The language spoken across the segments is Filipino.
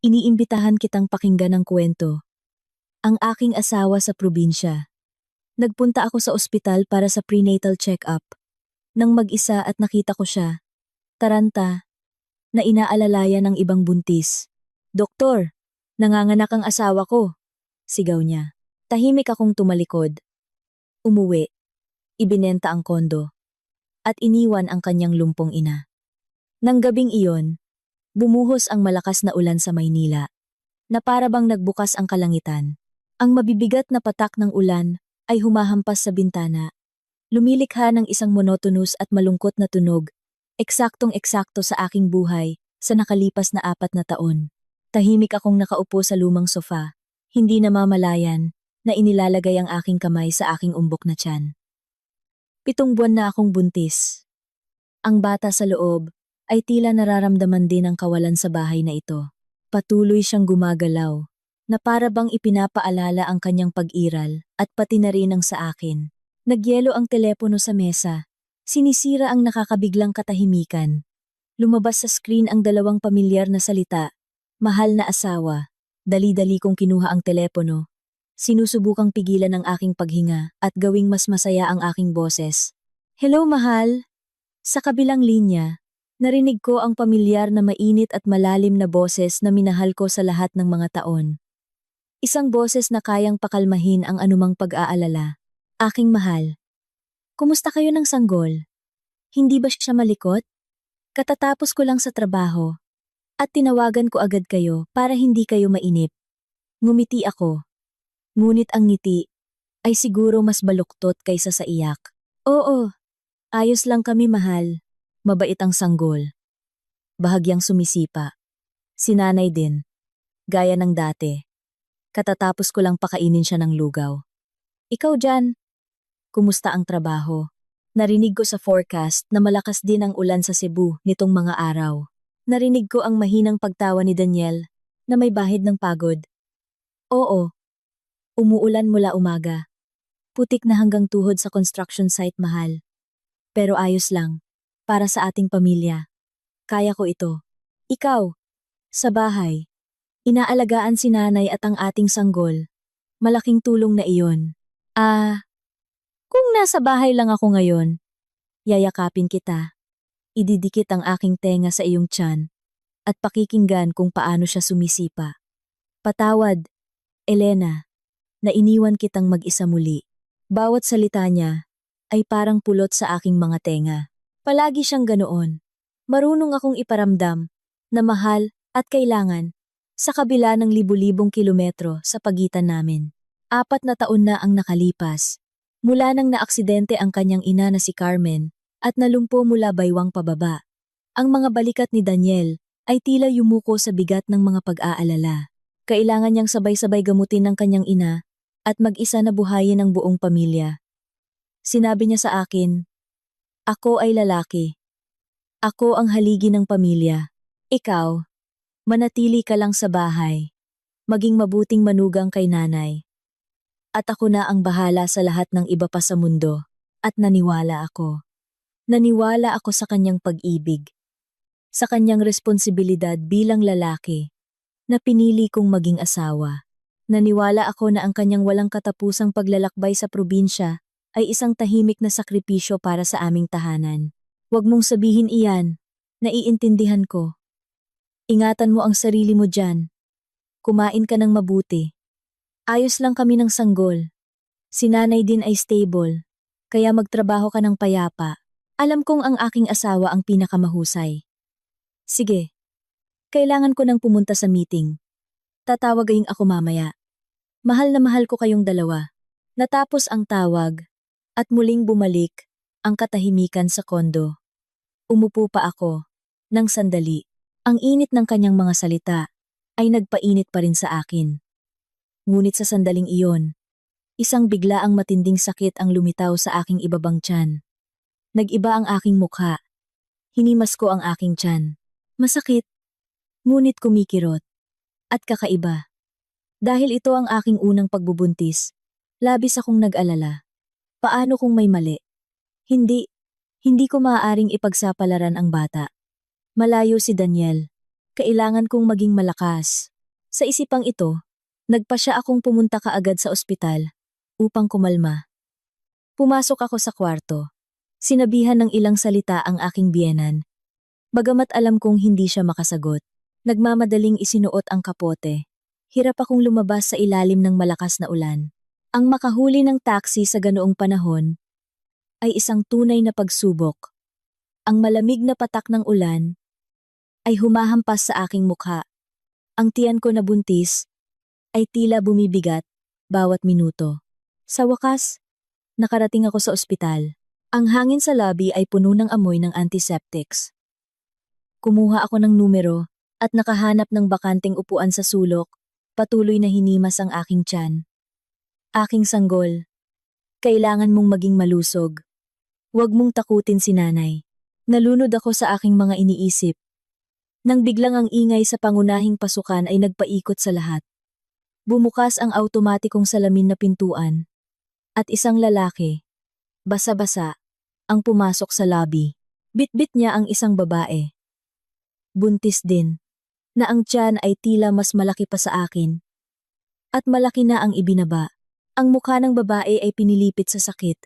Iniimbitahan kitang pakinggan ng kwento. Ang aking asawa sa probinsya. Nagpunta ako sa ospital para sa prenatal check-up. Nang mag-isa at nakita ko siya, taranta, na inaalalayan ng ibang buntis. "Doktor, nanganganak ang asawa ko," sigaw niya. Tahimik akong tumalikod. Umuwi, ibinenta ang kondo, at iniwan ang kanyang lumpong ina. Nang gabing iyon, bumuhos ang malakas na ulan sa Maynila, na para bang nagbukas ang kalangitan. Ang mabibigat na patak ng ulan ay humahampas sa bintana. Lumilikha ng isang monotonous at malungkot na tunog, eksaktong-eksakto sa aking buhay sa nakalipas na 4 na taon. Tahimik akong nakaupo sa lumang sofa, hindi namamalayan na inilalagay ang aking kamay sa aking umbok na tiyan. 7 buwan na akong buntis. Ang bata sa loob ay tila nararamdaman din ang kawalan sa bahay na ito. Patuloy siyang gumagalaw, na para bang ipinapaalala ang kanyang pag-iral at pati na rin ang sa akin. Nagyelo ang telepono sa mesa. Sinisira ang nakakabiglang katahimikan. Lumabas sa screen ang 2 pamilyar na salita. "Mahal na asawa." Dali-dali kong kinuha ang telepono. Sinusubukang pigilan ang aking paghinga at gawing mas masaya ang aking boses. "Hello, mahal." Sa kabilang linya, narinig ko ang pamilyar na mainit at malalim na boses na minahal ko sa lahat ng mga taon. Isang boses na kayang pakalmahin ang anumang pag-aalala. "Aking mahal, kumusta kayo ng sanggol? Hindi ba siya malikot? Katatapos ko lang sa trabaho, at tinawagan ko agad kayo para hindi kayo mainip." Ngumiti ako, ngunit ang ngiti ay siguro mas baluktot kaysa sa iyak. "Oo, ayos lang kami, mahal." Mabait ang sanggol. Bahagyang sumisipa. Si nanay din, gaya ng dati. Katatapos ko lang pakainin siya ng lugaw. "Ikaw dyan, kumusta ang trabaho?" Narinig ko sa forecast na malakas din ang ulan sa Cebu nitong mga araw. Narinig ko ang mahinang pagtawa ni Daniel na may bahid ng pagod. "Oo, umuulan mula umaga. Putik na hanggang tuhod sa construction site, mahal. Pero ayos lang, para sa ating pamilya. Kaya ko ito." "Ikaw, sa bahay, inaalagaan si nanay at ang ating sanggol. Malaking tulong na iyon." Kung nasa bahay lang ako ngayon, yayakapin kita. Ididikit ang aking tenga sa iyong tiyan at pakikinggan kung paano siya sumisipa. "Patawad, Elena, na iniwan kitang mag-isa muli." Bawat salita niya ay parang pulot sa aking mga tenga. Palagi siyang ganoon. Marunong akong iparamdam na mahal at kailangan sa kabila ng libu-libong kilometro sa pagitan namin. 4 na taon na ang nakalipas, mula nang naaksidente ang kanyang ina na si Carmen at nalumpo mula baywang pababa. Ang mga balikat ni Daniel ay tila yumuko sa bigat ng mga pag-aalala. Kailangan niyang sabay-sabay gamutin ng kanyang ina at mag-isa na buhayin ang buong pamilya. Sinabi niya sa akin, "Ako ay lalaki. Ako ang haligi ng pamilya. Ikaw, manatili ka lang sa bahay. Maging mabuting manugang kay nanay. At ako na ang bahala sa lahat ng iba pa sa mundo." At naniwala ako. Naniwala ako sa kanyang pag-ibig, sa kanyang responsibilidad bilang lalaki, na pinili kong maging asawa. Naniwala ako na ang kanyang walang katapusang paglalakbay sa probinsya ay isang tahimik na sakripisyo para sa aming tahanan. "Huwag mong sabihin iyan, naiintindihan ko. Ingatan mo ang sarili mo dyan. Kumain ka ng mabuti. Ayos lang kami ng sanggol. Si nanay din ay stable, kaya magtrabaho ka ng payapa. Alam kong ang aking asawa ang pinakamahusay." "Sige, kailangan ko nang pumunta sa meeting. Tatawagin ako mamaya. Mahal na mahal ko kayong dalawa." Natapos ang tawag, at muling bumalik ang katahimikan sa kondo. Umupo pa ako, ng sandali. Ang init ng kanyang mga salita ay nagpainit pa rin sa akin. Ngunit sa sandaling iyon, isang biglaang matinding sakit ang lumitaw sa aking ibabang tiyan. Nag-iba ang aking mukha. Hinimas ko ang aking tiyan. Masakit, ngunit kumikirot. At kakaiba. Dahil ito ang aking unang pagbubuntis, labis akong nag-alala. Paano kung may mali? Hindi ko maaaring ipagsapalaran ang bata. Malayo si Daniel. Kailangan kong maging malakas, Sa isipang ito, nagpasya akong pumunta kaagad sa ospital upang kumalma. Pumasok ako sa kwarto. Sinabihan ng ilang salita ang aking biyenan. Bagamat alam kong hindi siya makasagot, nagmamadaling isinuot ang kapote. Hirap akong lumabas sa ilalim ng malakas na ulan. Ang makahuli ng taxi sa ganoong panahon ay isang tunay na pagsubok. Ang malamig na patak ng ulan ay humahampas sa aking mukha. Ang tiyan ko na buntis ay tila bumibigat bawat minuto. Sa wakas, nakarating ako sa ospital. Ang hangin sa lobby ay puno ng amoy ng antiseptics. Kumuha ako ng numero at nakahanap ng bakanting upuan sa sulok. Patuloy na hinimas ang aking tiyan. Aking sanggol, kailangan mong maging malusog. Huwag mong takutin si nanay. Nalunod ako sa aking mga iniisip. Nang biglang ang ingay sa pangunahing pasukan ay nagpaikot sa lahat. Bumukas ang automatikong salamin na pintuan. At isang lalaki, basa-basa, ang pumasok sa lobby. Bitbit niya ang isang babae. Buntis din, na ang tiyan ay tila mas malaki pa sa akin. At malaki na ang ibinaba. Ang mukha ng babae ay pinilipit sa sakit,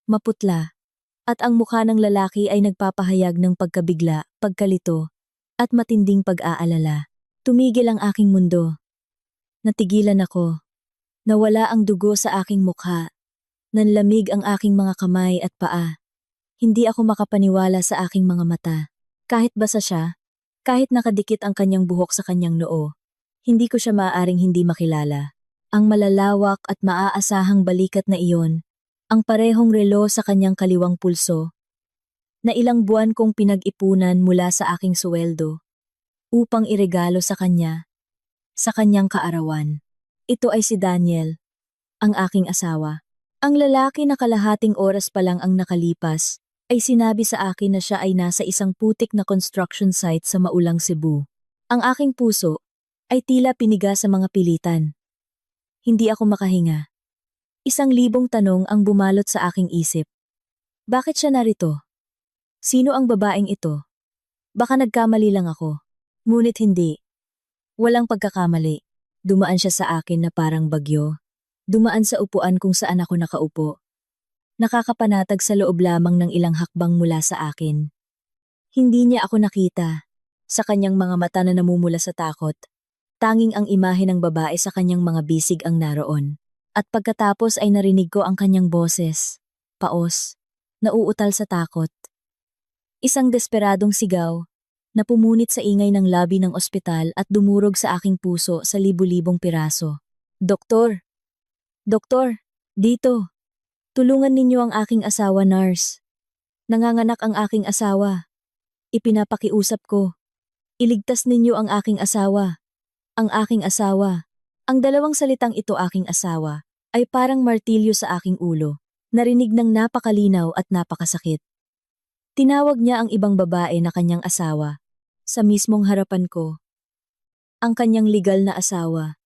maputla, at ang mukha ng lalaki ay nagpapahayag ng pagkabigla, pagkalito, at matinding pag-aalala. Tumigil ang aking mundo. Natigilan ako. Nawala ang dugo sa aking mukha. Nanlamig ang aking mga kamay at paa. Hindi ako makapaniwala sa aking mga mata. Kahit basa siya, kahit nakadikit ang kanyang buhok sa kanyang noo, hindi ko siya maaaring hindi makilala. Ang malalawak at maaasahang balikat na iyon, ang parehong relo sa kanyang kaliwang pulso, na ilang buwan kong pinag-ipunan mula sa aking suweldo, upang iregalo sa kanya, sa kanyang kaarawan. Ito ay si Daniel, ang aking asawa. Ang lalaki na kalahating oras pa lang ang nakalipas, ay sinabi sa akin na siya ay nasa isang putik na construction site sa Maulang Cebu. Ang aking puso ay tila piniga sa mga pilitan. Hindi ako makahinga. 1,000 tanong ang bumalot sa aking isip. Bakit siya narito? Sino ang babaeng ito? Baka nagkamali lang ako. Ngunit hindi. Walang pagkakamali. Dumaan siya sa akin na parang bagyo. Dumaan sa upuan kung saan ako nakaupo. Nakakapanatag sa loob lamang ng ilang hakbang mula sa akin. Hindi niya ako nakita. Sa kanyang mga mata na namumula sa takot. Tanging ang imahe ng babae sa kanyang mga bisig ang naroon. At pagkatapos ay narinig ko ang kanyang boses. Paos. Nauutal sa takot. Isang desperadong sigaw na pumunit sa ingay ng lobby ng ospital at dumurog sa aking puso sa libu-libong piraso. Doktor! Doktor! Dito! Tulungan ninyo ang aking asawa, nurse. Nanganganak ang aking asawa. Ipinapakiusap ko. Iligtas ninyo ang aking asawa. Ang aking asawa. Ang dalawang salitang ito, aking asawa, ay parang martilyo sa aking ulo. Narinig ng napakalinaw at napakasakit. Tinawag niya ang ibang babae na kanyang asawa. Sa mismong harapan ko. Ang kanyang legal na asawa.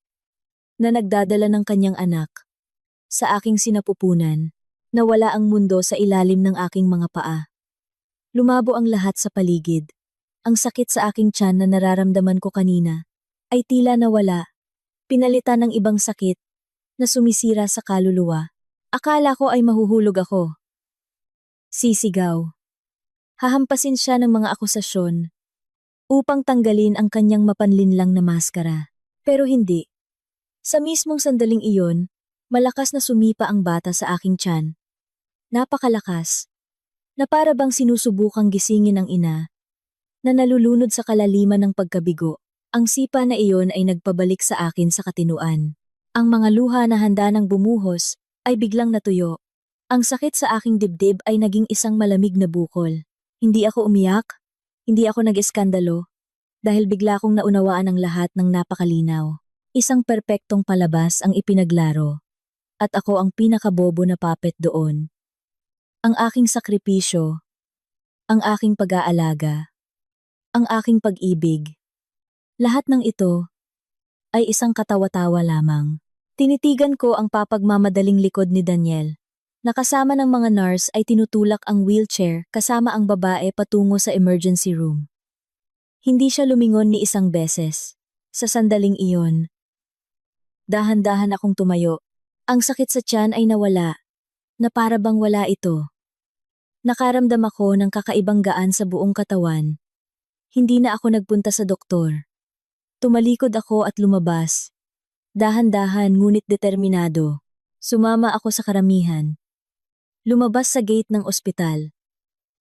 Na nagdadala ng kanyang anak. Sa aking sinapupunan. Nawala ang mundo sa ilalim ng aking mga paa. Lumabo ang lahat sa paligid. Ang sakit sa aking tiyan na nararamdaman ko kanina ay tila nawala. Pinalitan ng ibang sakit na sumisira sa kaluluwa. Akala ko ay mahuhulog ako. Sisigaw. Hahampasin siya ng mga akusasyon upang tanggalin ang kanyang mapanlinlang na maskara. Pero hindi. Sa mismong sandaling iyon, malakas na sumipa ang bata sa aking tiyan. Napakalakas. Na para bang sinusubukang gisingin ang ina na nalulunod sa kalaliman ng pagkabigo. Ang sipa na iyon ay nagpabalik sa akin sa katinuan. Ang mga luha na handa ng bumuhos ay biglang natuyo. Ang sakit sa aking dibdib ay naging isang malamig na bukol. Hindi ako umiyak, hindi ako nag-eskandalo, dahil bigla kong naunawaan ang lahat ng napakalinaw. Isang perpektong palabas ang ipinaglaro. At ako ang pinakabobo na puppet doon. Ang aking sakripisyo, ang aking pag-aalaga, ang aking pag-ibig. Lahat ng ito ay isang katawa-tawa lamang. Tinitigan ko ang papagmamadaling likod ni Daniel. Nakasama ng mga nurse ay tinutulak ang wheelchair kasama ang babae patungo sa emergency room. Hindi siya lumingon ni isang beses. Sa sandaling iyon, dahan-dahan akong tumayo. Ang sakit sa tiyan ay nawala, na para bang wala ito. Nakaramdam ako ng kakaibang gaan sa buong katawan. Hindi na ako nagpunta sa doktor. Tumalikod ako at lumabas. Dahan-dahan ngunit determinado. Sumama ako sa karamihan. Lumabas sa gate ng ospital.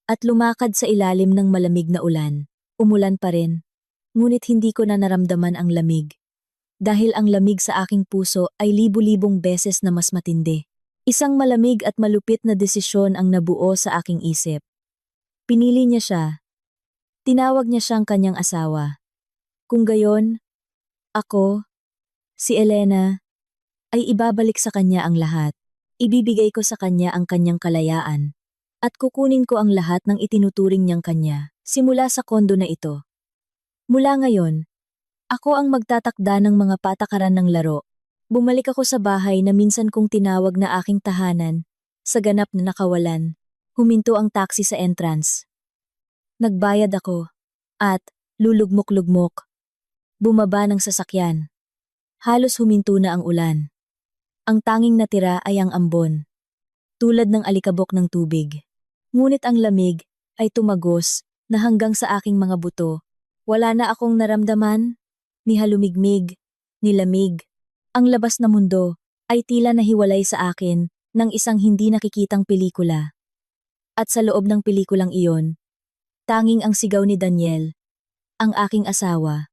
At lumakad sa ilalim ng malamig na ulan. Umulan pa rin. Ngunit hindi ko na naramdaman ang lamig. Dahil ang lamig sa aking puso ay libu-libong beses na mas matindi. Isang malamig at malupit na desisyon ang nabuo sa aking isip. Pinili niya siya. Tinawag niya siyang kanyang asawa. Kung gayon, ako, si Elena, ay ibabalik sa kanya ang lahat. Ibibigay ko sa kanya ang kanyang kalayaan. At kukunin ko ang lahat ng itinuturing niyang kanya, simula sa kondo na ito. Mula ngayon, ako ang magtatakda ng mga patakaran ng laro. Bumalik ako sa bahay na minsan kong tinawag na aking tahanan. Sa ganap na nakawalan, huminto ang taxi sa entrance. Nagbayad ako. At, lulugmok-lugmok. Bumaba ng sasakyan. Halos huminto na ang ulan. Ang tanging natira ay ang ambon. Tulad ng alikabok ng tubig. Ngunit ang lamig ay tumagos na hanggang sa aking mga buto. Wala na akong naramdaman, ni halumigmig, ni lamig. Ang labas na mundo ay tila nahiwalay sa akin ng isang hindi nakikitang pelikula. At sa loob ng pelikulang iyon, tanging ang sigaw ni Daniel, ang aking asawa,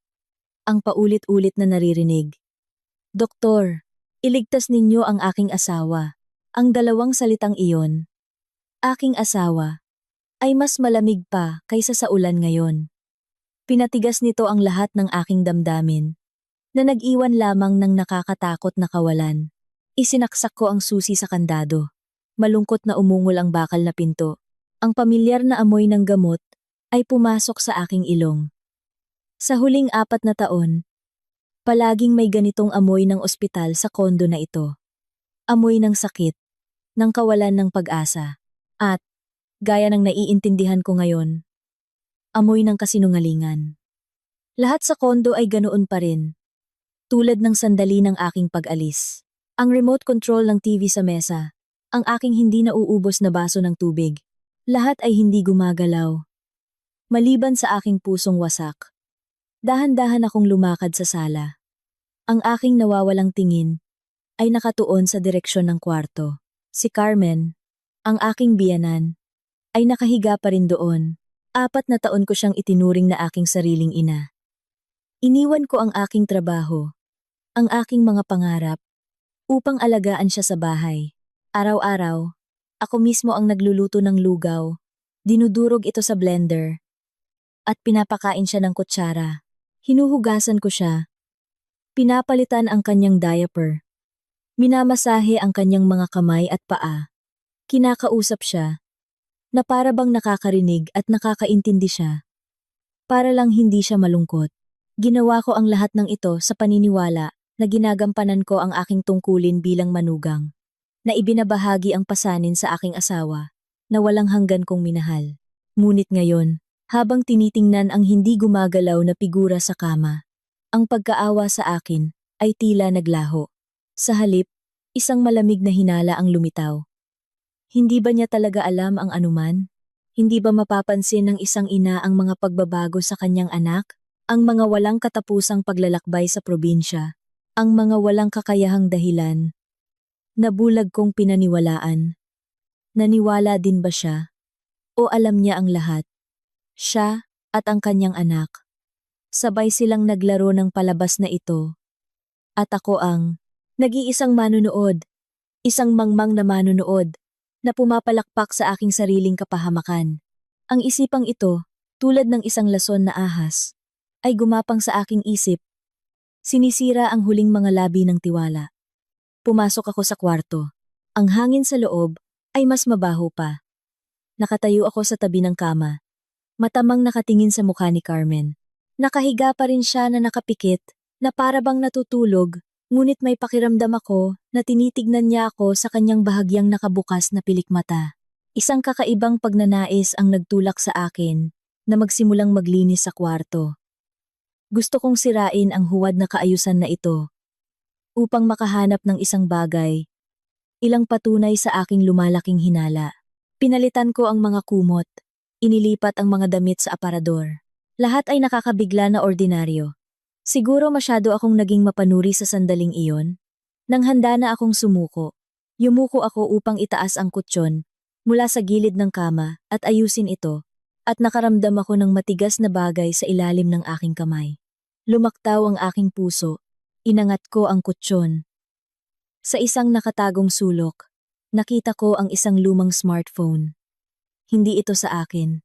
ang paulit-ulit na naririnig. Doktor, iligtas ninyo ang aking asawa. Ang dalawang salitang iyon, aking asawa, ay mas malamig pa kaysa sa ulan ngayon. Pinatigas nito ang lahat ng aking damdamin, na nag-iwan lamang ng nakakatakot na kawalan. Isinaksak ko ang susi sa kandado. Malungkot na umungol ang bakal na pinto. Ang pamilyar na amoy ng gamot ay pumasok sa aking ilong. Sa huling 4 na taon, palaging may ganitong amoy ng ospital sa kondo na ito. Amoy ng sakit, ng kawalan ng pag-asa, at, gaya ng naiintindihan ko ngayon, amoy ng kasinungalingan. Lahat sa kondo ay ganoon pa rin. Tulad ng sandali ng aking pag-alis. Ang remote control ng TV sa mesa, ang aking hindi nauubos na baso ng tubig, lahat ay hindi gumagalaw. Maliban sa aking pusong wasak. Dahan-dahan akong lumakad sa sala. Ang aking nawawalang tingin ay nakatuon sa direksyon ng kwarto. Si Carmen, ang aking biyanan, ay nakahiga pa rin doon. 4 na taon ko siyang itinuring na aking sariling ina. Iniwan ko ang aking trabaho, ang aking mga pangarap, upang alagaan siya sa bahay. Araw-araw, ako mismo ang nagluluto ng lugaw, dinudurog ito sa blender, at pinapakain siya ng kutsara. Hinuhugasan ko siya. Pinapalitan ang kanyang diaper. Minamasahe ang kanyang mga kamay at paa. Kinakausap siya, na para bang nakakarinig at nakakaintindi siya. Para lang hindi siya malungkot. Ginawa ko ang lahat ng ito sa paniniwala na ginagampanan ko ang aking tungkulin bilang manugang. Na ibinabahagi ang pasanin sa aking asawa, na walang hanggan kong minahal. Ngunit ngayon, habang tinitingnan ang hindi gumagalaw na figura sa kama, ang pagkaawa sa akin ay tila naglaho. Sa halip, isang malamig na hinala ang lumitaw. Hindi ba niya talaga alam ang anuman? Hindi ba mapapansin ng isang ina ang mga pagbabago sa kanyang anak? Ang mga walang katapusang paglalakbay sa probinsya, ang mga walang kakayahang dahilan. Nabulag kong pinaniwalaan. Naniwala din ba siya? O alam niya ang lahat? Siya at ang kanyang anak. Sabay silang naglaro ng palabas na ito. At ako ang nag-iisang manunood, isang mangmang na manunood, na pumapalakpak sa aking sariling kapahamakan. Ang isipang ito, tulad ng isang lason na ahas, ay gumapang sa aking isip. Sinisira ang huling mga labi ng tiwala. Pumasok ako sa kwarto. Ang hangin sa loob ay mas mabaho pa. Nakatayo ako sa tabi ng kama. Matamang nakatingin sa mukha ni Carmen. Nakahiga pa rin siya na nakapikit, na para bang natutulog, ngunit may pakiramdam ako na tinitignan niya ako sa kanyang bahagyang nakabukas na pilikmata. Isang kakaibang pagnanais ang nagtulak sa akin na magsimulang maglinis sa kwarto. Gusto kong sirain ang huwad na kaayusan na ito upang makahanap ng isang bagay, ilang patunay sa aking lumalaking hinala. Pinalitan ko ang mga kumot, inilipat ang mga damit sa aparador. Lahat ay nakakabigla na ordinaryo. Siguro masyado akong naging mapanuri sa sandaling iyon. Nang handa na akong sumuko, yumuko ako upang itaas ang kutsyon mula sa gilid ng kama at ayusin ito, at nakaramdam ako ng matigas na bagay sa ilalim ng aking kamay. Lumaktaw ang aking puso, inangat ko ang kutsyon. Sa isang nakatagong sulok, nakita ko ang isang lumang smartphone. Hindi ito sa akin.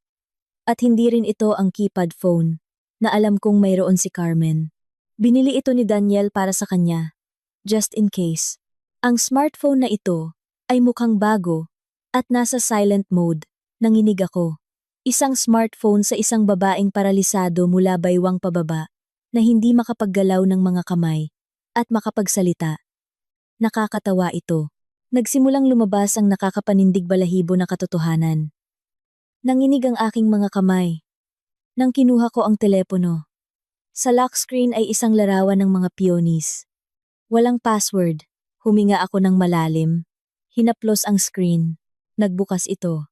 At hindi rin ito ang keypad phone na alam kong mayroon si Carmen. Binili ito ni Daniel para sa kanya, just in case. Ang smartphone na ito ay mukhang bago at nasa silent mode. Nanginig ako. Isang smartphone sa isang babaeng paralisado mula baywang pababa na hindi makapaggalaw ng mga kamay at makapagsalita. Nakakatawa ito. Nagsimulang lumabas ang nakakapanindig balahibo na katotohanan. Nanginig ang aking mga kamay. Nang kinuha ko ang telepono. Sa lock screen ay isang larawan ng mga peonies. Walang password. Huminga ako ng malalim. Hinaplos ang screen. Nagbukas ito.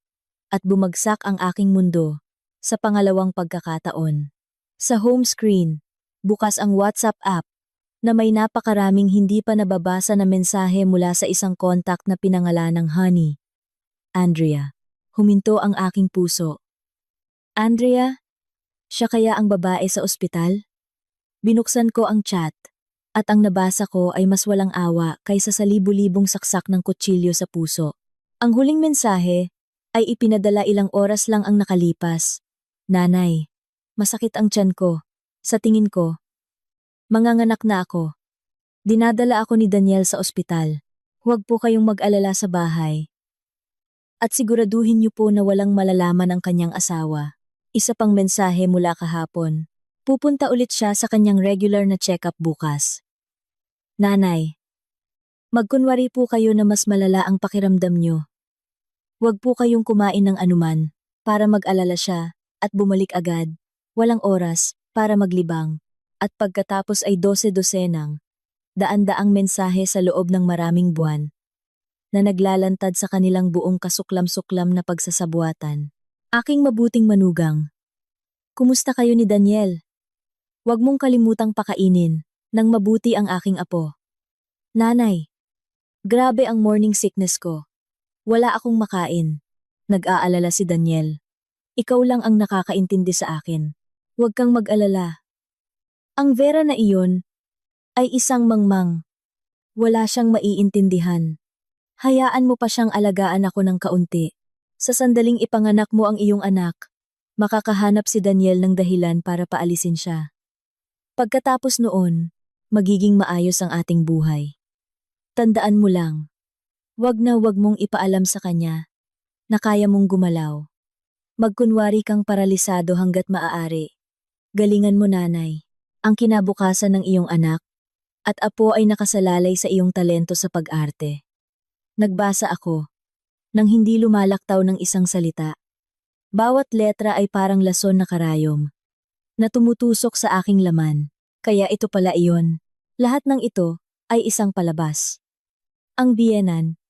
At bumagsak ang aking mundo sa pangalawang pagkakataon. Sa home screen, bukas ang WhatsApp app na may napakaraming hindi pa nababasa na mensahe mula sa isang contact na pinangalan ng Honey. Andrea. Huminto ang aking puso. Andrea? Siya kaya ang babae sa ospital? Binuksan ko ang chat, at ang nabasa ko ay mas walang awa kaysa sa libu-libong saksak ng kutsilyo sa puso. Ang huling mensahe ay ipinadala ilang oras lang ang nakalipas. Nanay, masakit ang tiyan ko. Sa tingin ko, manganganak na ako. Dinadala ako ni Daniel sa ospital. Huwag po kayong mag-alala sa bahay. At siguraduhin niyo po na walang malalaman ang kanyang asawa. Isa pang mensahe mula kahapon. Pupunta ulit siya sa kanyang regular na check-up bukas. Nanay, magkunwari po kayo na mas malala ang pakiramdam niyo. Huwag po kayong kumain ng anuman para mag-alala siya at bumalik agad. Walang oras para maglibang. At pagkatapos ay 12-dosenang, daan-daang mensahe sa loob ng maraming buwan na naglalantad sa kanilang buong kasuklam-suklam na pagsasabuatan. Aking mabuting manugang. Kumusta kayo ni Daniel? Huwag mong kalimutang pakainin nang mabuti ang aking apo. Nanay, grabe ang morning sickness ko. Wala akong makain. Nag-aalala si Daniel. Ikaw lang ang nakakaintindi sa akin. Huwag kang mag-alala. Ang Vera na iyon ay isang mangmang. Wala siyang maiintindihan. Hayaan mo pa siyang alagaan ako ng kaunti. Sa sandaling ipanganak mo ang iyong anak, makakahanap si Daniel ng dahilan para paalisin siya. Pagkatapos noon, magiging maayos ang ating buhay. Tandaan mo lang, wag mong ipaalam sa kanya na kaya mong gumalaw. Magkunwari kang paralisado hanggat maaari. Galingan mo nanay, ang kinabukasan ng iyong anak at apo ay nakasalalay sa iyong talento sa pag-arte. Nagbasa ako, nang hindi lumalaktaw ng isang salita. Bawat letra ay parang lason na karayom, na tumutusok sa aking laman. Kaya ito pala iyon. Lahat ng ito ay isang palabas. Ang biyenan,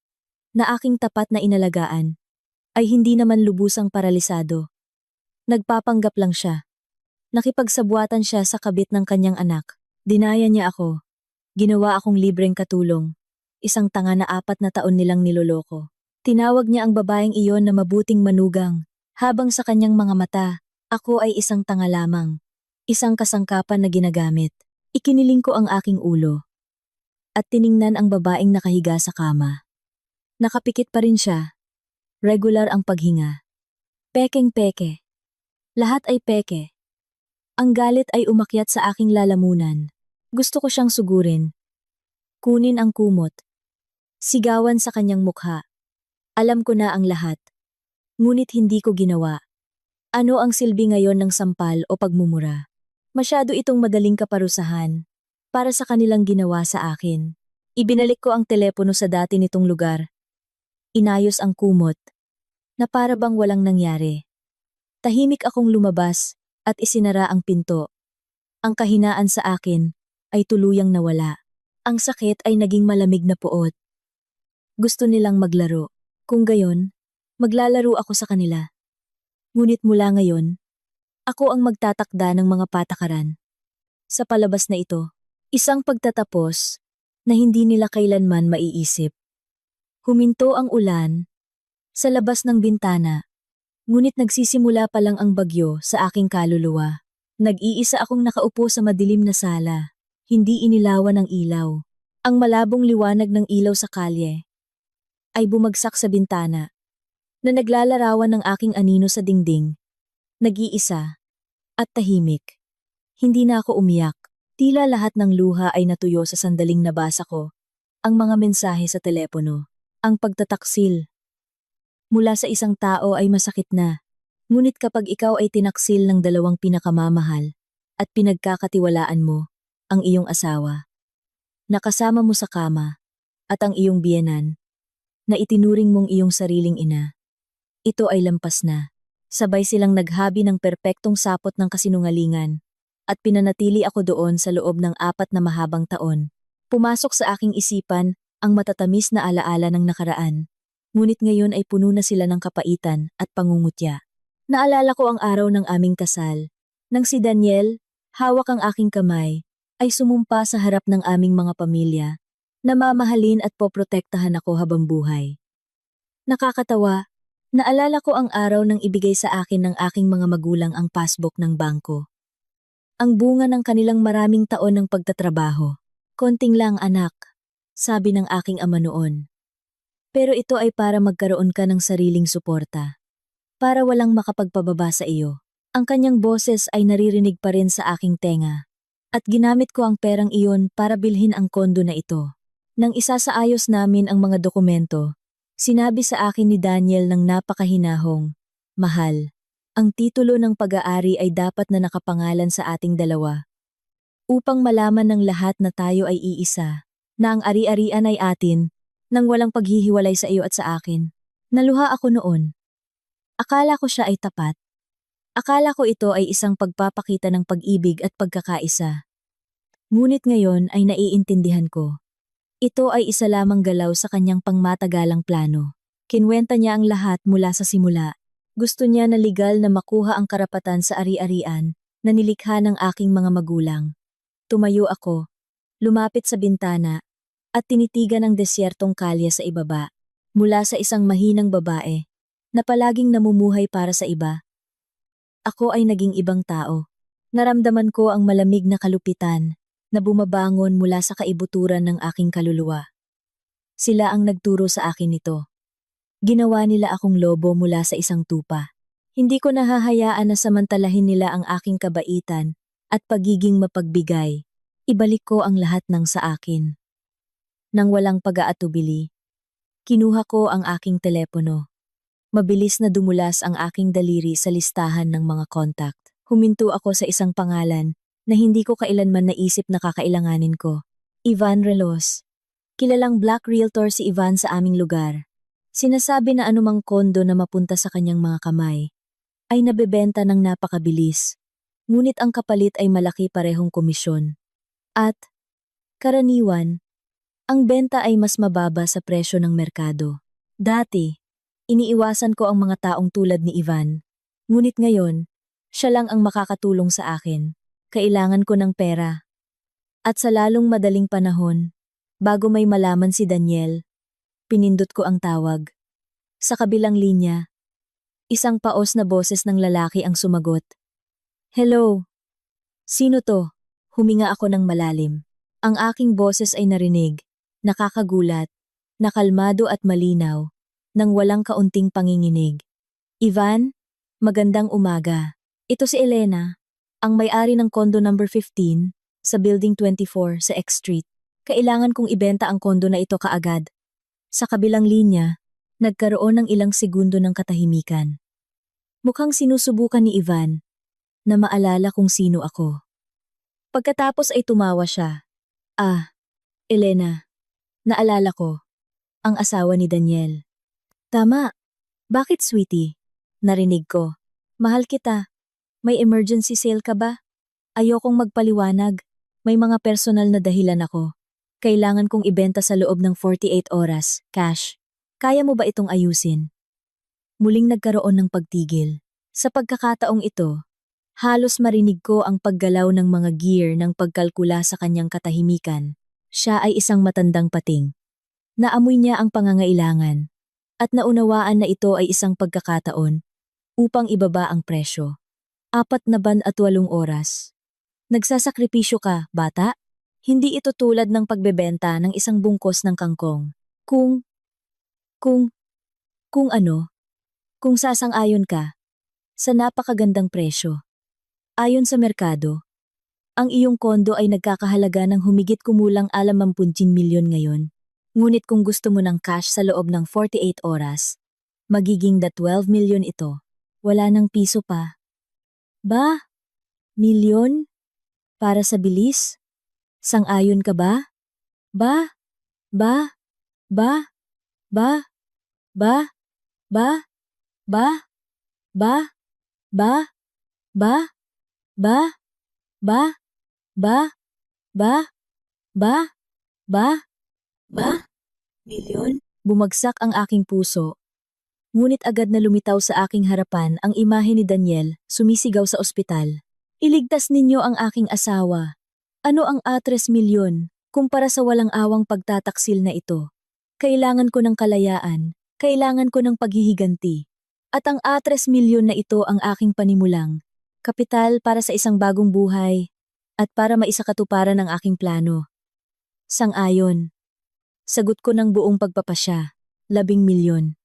na aking tapat na inalagaan, ay hindi naman lubusang paralisado. Nagpapanggap lang siya. Nakipagsabuatan siya sa kabit ng kanyang anak. Dinaya niya ako. Ginawa akong libreng katulong. Isang tanga na 4 na taon nilang niloloko. Tinawag niya ang babaeng iyon na mabuting manugang, habang sa kanyang mga mata, ako ay isang tanga lamang. Isang kasangkapan na ginagamit. Ikiniling ko ang aking ulo. At tiningnan ang babaeng nakahiga sa kama. Nakapikit pa rin siya. Regular ang paghinga. Pekeng-peke. Lahat ay peke. Ang galit ay umakyat sa aking lalamunan. Gusto ko siyang sugurin. Kunin ang kumot. Sigawan sa kanyang mukha. Alam ko na ang lahat. Ngunit hindi ko ginawa. Ano ang silbi ngayon ng sampal o pagmumura? Masyado itong madaling kaparusahan para sa kanilang ginawa sa akin. Ibinalik ko ang telepono sa dati nitong lugar. Inayos ang kumot na para bang walang nangyari. Tahimik akong lumabas at isinara ang pinto. Ang kahinaan sa akin ay tuluyang nawala. Ang sakit ay naging malamig na puot. Gusto nilang maglaro. Kung gayon, maglalaro ako sa kanila. Ngunit mula ngayon, ako ang magtatakda ng mga patakaran. Sa palabas na ito, isang pagtatapos na hindi nila kailanman maiisip. Huminto ang ulan sa labas ng bintana, ngunit nagsisimula pa lang ang bagyo sa aking kaluluwa. Nag-iisa akong nakaupo sa madilim na sala, hindi inilawan ng ilaw. Ang malabong liwanag ng ilaw sa kalye ay bumagsak sa bintana na naglalarawan ng aking anino sa dingding. Nag-iisa at tahimik. Hindi na ako umiyak. Tila lahat ng luha ay natuyo sa sandaling nabasa ko. Ang mga mensahe sa telepono. Ang pagtataksil mula sa isang tao ay masakit na. Ngunit kapag ikaw ay tinaksil ng dalawang pinakamamahal at pinagkakatiwalaan mo, ang iyong asawa, nakasama mo sa kama, at ang iyong biyenan, na itinuring mong iyong sariling ina, ito ay lampas na. Sabay silang naghabi ng perpektong sapot ng kasinungalingan, at pinanatili ako doon sa loob ng 4 na mahabang taon. Pumasok sa aking isipan ang matatamis na alaala ng nakaraan. Ngunit ngayon ay puno na sila ng kapaitan at pangungutya. Naalala ko ang araw ng aming kasal, nang si Daniel, hawak ang aking kamay, ay sumumpa sa harap ng aming mga pamilya, na mamahalin at poprotektahan ako habang buhay. Nakakatawa, naalala ko ang araw nang ibigay sa akin ng aking mga magulang ang passbook ng bangko. Ang bunga ng kanilang maraming taon ng pagtatrabaho. Konting lang anak, sabi ng aking ama noon. Pero ito ay para magkaroon ka ng sariling suporta. Para walang makapagpababa sa iyo. Ang kanyang boses ay naririnig pa rin sa aking tenga. At ginamit ko ang perang iyon para bilhin ang kondo na ito. Nang isasaayos namin ang mga dokumento, sinabi sa akin ni Daniel ng napakahinahong, "Mahal, ang titulo ng pag-aari ay dapat na nakapangalan sa ating dalawa. Upang malaman ng lahat na tayo ay iisa, na ang ari-arian ay atin, nang walang paghihiwalay sa iyo at sa akin." Naluha ako noon. Akala ko siya ay tapat. Akala ko ito ay isang pagpapakita ng pag-ibig at pagkakaisa. Ngunit ngayon ay naiintindihan ko. Ito ay isa lamang galaw sa kanyang pangmatagalang plano. Kinwenta niya ang lahat mula sa simula. Gusto niya na legal na makuha ang karapatan sa ari-arian na nilikha ng aking mga magulang. Tumayo ako, lumapit sa bintana, at tinitigan ang desyertong kalye sa ibaba, mula sa isang mahinang babae, na palaging namumuhay para sa iba. Ako ay naging ibang tao. Naramdaman ko ang malamig na kalupitan na bumabangon mula sa kaibuturan ng aking kaluluwa. Sila ang nagturo sa akin nito. Ginawa nila akong lobo mula sa isang tupa. Hindi ko nahahayaan na samantalahin nila ang aking kabaitan at pagiging mapagbigay. Ibalik ko ang lahat ng sa akin. Nang walang pag-aatubili, kinuha ko ang aking telepono. Mabilis na dumulas ang aking daliri sa listahan ng mga contact. Huminto ako sa isang pangalan na hindi ko kailanman naisip na kakailanganin ko. Ivan Relos. Kilalang black realtor si Ivan sa aming lugar. Sinasabi na anumang kondo na mapunta sa kanyang mga kamay ay nabebenta ng napakabilis. Ngunit ang kapalit ay malaki parehong komisyon. At, karaniwan, ang benta ay mas mababa sa presyo ng merkado. Dati, iniiwasan ko ang mga taong tulad ni Ivan. Ngunit ngayon, siya lang ang makakatulong sa akin. Kailangan ko ng pera. At sa lalong madaling panahon, bago may malaman si Daniel, pinindot ko ang tawag. Sa kabilang linya, isang paos na boses ng lalaki ang sumagot. "Hello? Sino to?" Huminga ako ng malalim. Ang aking boses ay narinig, nakakagulat, nakalmado at malinaw, nang walang kaunting panginginig. "Ivan, magandang umaga. Ito si Elena, ang may-ari ng condo number 15 sa Building 24 sa X Street. Kailangan kong ibenta ang kondo na ito kaagad." Sa kabilang linya, nagkaroon ng ilang segundo ng katahimikan. Mukhang sinusubukan ni Ivan na maalala kung sino ako. Pagkatapos ay tumawa siya. "Ah, Elena, naalala ko, ang asawa ni Daniel." "Tama. Bakit, sweetie?" Narinig ko. "Mahal kita. May emergency sale ka ba?" Ayokong magpaliwanag. May mga personal na dahilan ako. Kailangan kong ibenta sa loob ng 48 oras, cash. Kaya mo ba itong ayusin? Muling nagkaroon ng pagtigil. Sa pagkakataong ito, halos marinig ko ang paggalaw ng mga gear ng pagkalkula sa kanyang katahimikan. Siya ay isang matandang pating. Naamoy niya ang pangangailangan at naunawaan na ito ay isang pagkakataon upang ibaba ang presyo. 48 oras. Nagsasakripisyo ka, bata? Hindi ito tulad ng pagbebenta ng isang bungkos ng kangkong. Kung, kung, kung ano, kung sasang-ayon ka sa napakagandang presyo. Ayon sa merkado, ang iyong kondo ay nagkakahalaga ng humigit kumulang 60 milyon ngayon. Ngunit kung gusto mo ng cash sa loob ng 48 oras, magiging 12 milyon ito. Wala ng piso pa. Ba? Milyon? Para sa bilis? Sang-ayon ka ba? Ba? Ba? Ba? Ba? Ba? Ba? Ba? Ba? Ba? Ba? Ba? Ba? Ba? Ba? Ba? Ba? Ba? Milyon? Bumagsak ang aking puso. Ngunit agad na lumitaw sa aking harapan ang imahe ni Daniel, sumisigaw sa ospital. Iligtas ninyo ang aking asawa. Ano ang 3 milyon kumpara sa walang awang pagtataksil na ito? Kailangan ko ng kalayaan, kailangan ko ng paghihiganti. At ang 3 milyon na ito ang aking panimulang. Kapital para sa isang bagong buhay at para maisakatuparan ang aking plano. Sang-ayon. Sagot ko ng buong pagpapasya, 10 milyon.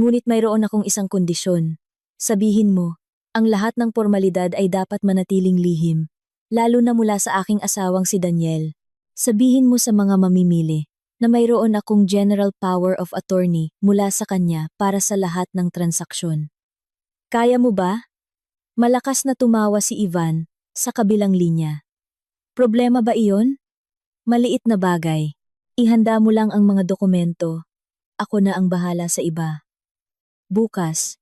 Ngunit mayroon akong isang kondisyon. Sabihin mo, ang lahat ng formalidad ay dapat manatiling lihim, lalo na mula sa aking asawang si Daniel. Sabihin mo sa mga mamimili na mayroon akong general power of attorney mula sa kanya para sa lahat ng transaksyon. Kaya mo ba? Malakas na tumawa si Ivan sa kabilang linya. Problema ba iyon? Maliit na bagay. Ihanda mo lang ang mga dokumento. Ako na ang bahala sa iba. Bukas,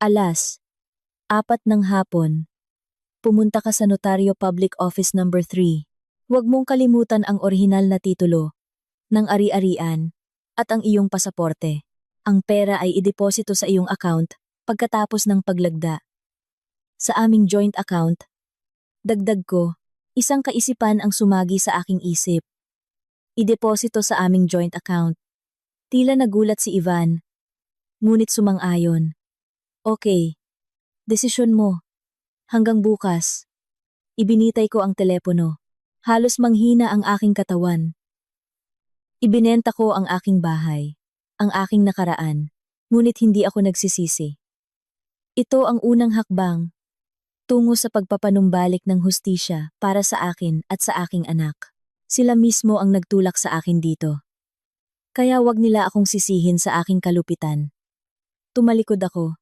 alas 4 ng hapon, pumunta ka sa Notaryo Public Office number 3. Huwag mong kalimutan ang orihinal na titulo ng ari-arian at ang iyong pasaporte. Ang pera ay ideposito sa iyong account pagkatapos ng paglagda. Sa aming joint account, dagdag ko, isang kaisipan ang sumagi sa aking isip. Ideposito sa aming joint account. Tila nagulat si Ivan. Ngunit sumang-ayon. Okay, desisyon mo. Hanggang bukas. Ibinitay ko ang telepono. Halos manghina ang aking katawan. Ibinenta ko ang aking bahay, ang aking nakaraan, ngunit hindi ako nagsisisi. Ito ang unang hakbang tungo sa pagpapanumbalik ng hustisya para sa akin at sa aking anak. Sila mismo ang nagtulak sa akin dito. Kaya wag nila akong sisihin sa aking kalupitan. Tumalikod ako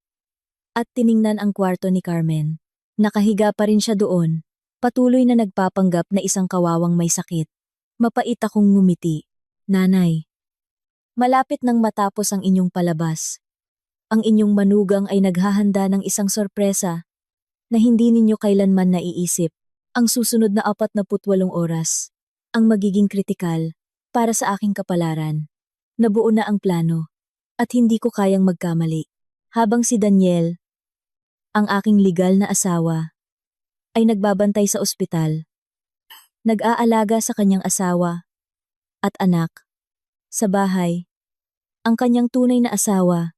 at tiningnan ang kwarto ni Carmen. Nakahiga pa rin siya doon, patuloy na nagpapanggap na isang kawawang may sakit. Mapait akong ngumiti. Nanay, malapit nang matapos ang inyong palabas. Ang inyong manugang ay naghahanda ng isang sorpresa na hindi ninyo kailanman naiisip. Ang susunod na 48 oras ang magiging kritikal para sa aking kapalaran. Nabuo na ang plano at hindi ko kayang magkamali. Habang si Daniel, ang aking legal na asawa, ay nagbabantay sa ospital. Nag-aalaga sa kanyang asawa at anak. Sa bahay, ang kanyang tunay na asawa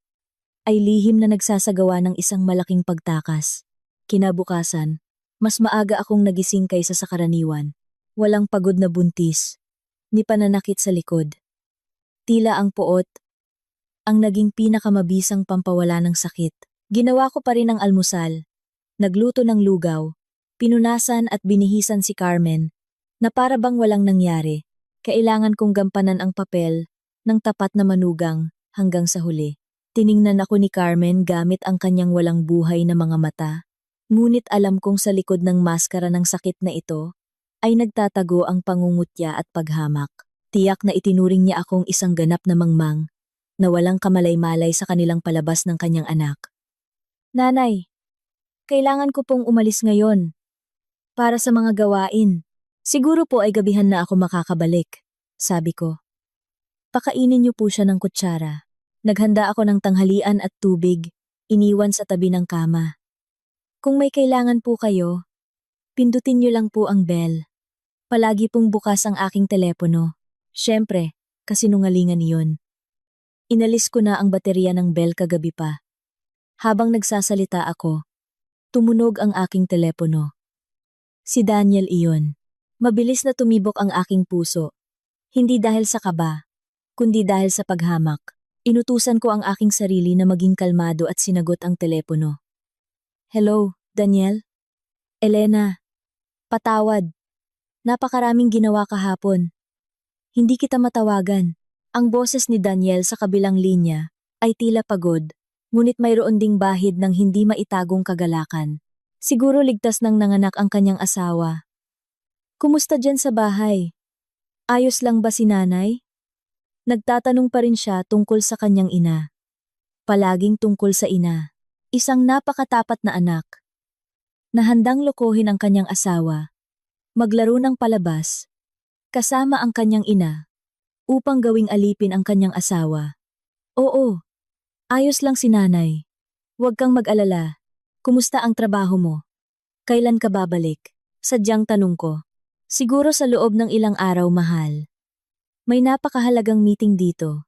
ay lihim na nagsasagawa ng isang malaking pagtakas. Kinabukasan, mas maaga akong nagising kaysa sa karaniwan. Walang pagod na buntis, ni pananakit sa likod. Tila ang poot, ang naging pinakamabisang pampawala ng sakit. Ginawa ko pa rin ang almusal. Nagluto ng lugaw, pinunasan at binihisan si Carmen, na para bang walang nangyari. Kailangan kong gampanan ang papel ng tapat na manugang hanggang sa huli. Tiningnan ako ni Carmen gamit ang kanyang walang buhay na mga mata. Ngunit alam kong sa likod ng maskara ng sakit na ito ay nagtatago ang pangungutya at paghamak. Tiyak na itinuring niya akong isang ganap na mangmang na walang kamalay-malay sa kanilang palabas ng kanyang anak. Nanay, kailangan ko pong umalis ngayon. Para sa mga gawain. Siguro po ay gabihan na ako makakabalik, sabi ko. Pakainin niyo po siya ng kutsara. Naghanda ako ng tanghalian at tubig, iniwan sa tabi ng kama. Kung may kailangan po kayo, pindutin niyo lang po ang bell. Palagi pong bukas ang aking telepono. Siyempre, kasinungalingan iyon. Inalis ko na ang baterya ng bell kagabi pa. Habang nagsasalita ako, tumunog ang aking telepono. Si Daniel iyon. Mabilis na tumibok ang aking puso. Hindi dahil sa kaba, kundi dahil sa paghamak. Inutusan ko ang aking sarili na maging kalmado at sinagot ang telepono. Hello, Daniel? Elena, patawad. Napakaraming ginawa kahapon. Hindi kita matawagan. Ang boses ni Daniel sa kabilang linya ay tila pagod, ngunit mayroon ding bahid ng hindi maitagong kagalakan. Siguro ligtas nang nanganak ang kanyang asawa. Kumusta dyan sa bahay? Ayos lang ba si nanay? Nagtatanong pa rin siya tungkol sa kanyang ina. Palaging tungkol sa ina. Isang napakatapat na anak. Na handang lokohin ang kanyang asawa. Maglaro ng palabas. Kasama ang kanyang ina. Upang gawing alipin ang kanyang asawa. Oo. Ayos lang si nanay. Huwag kang mag-alala. Kumusta ang trabaho mo? Kailan ka babalik? Sadyang tanong ko. Siguro sa loob ng ilang araw, mahal. May napakahalagang meeting dito.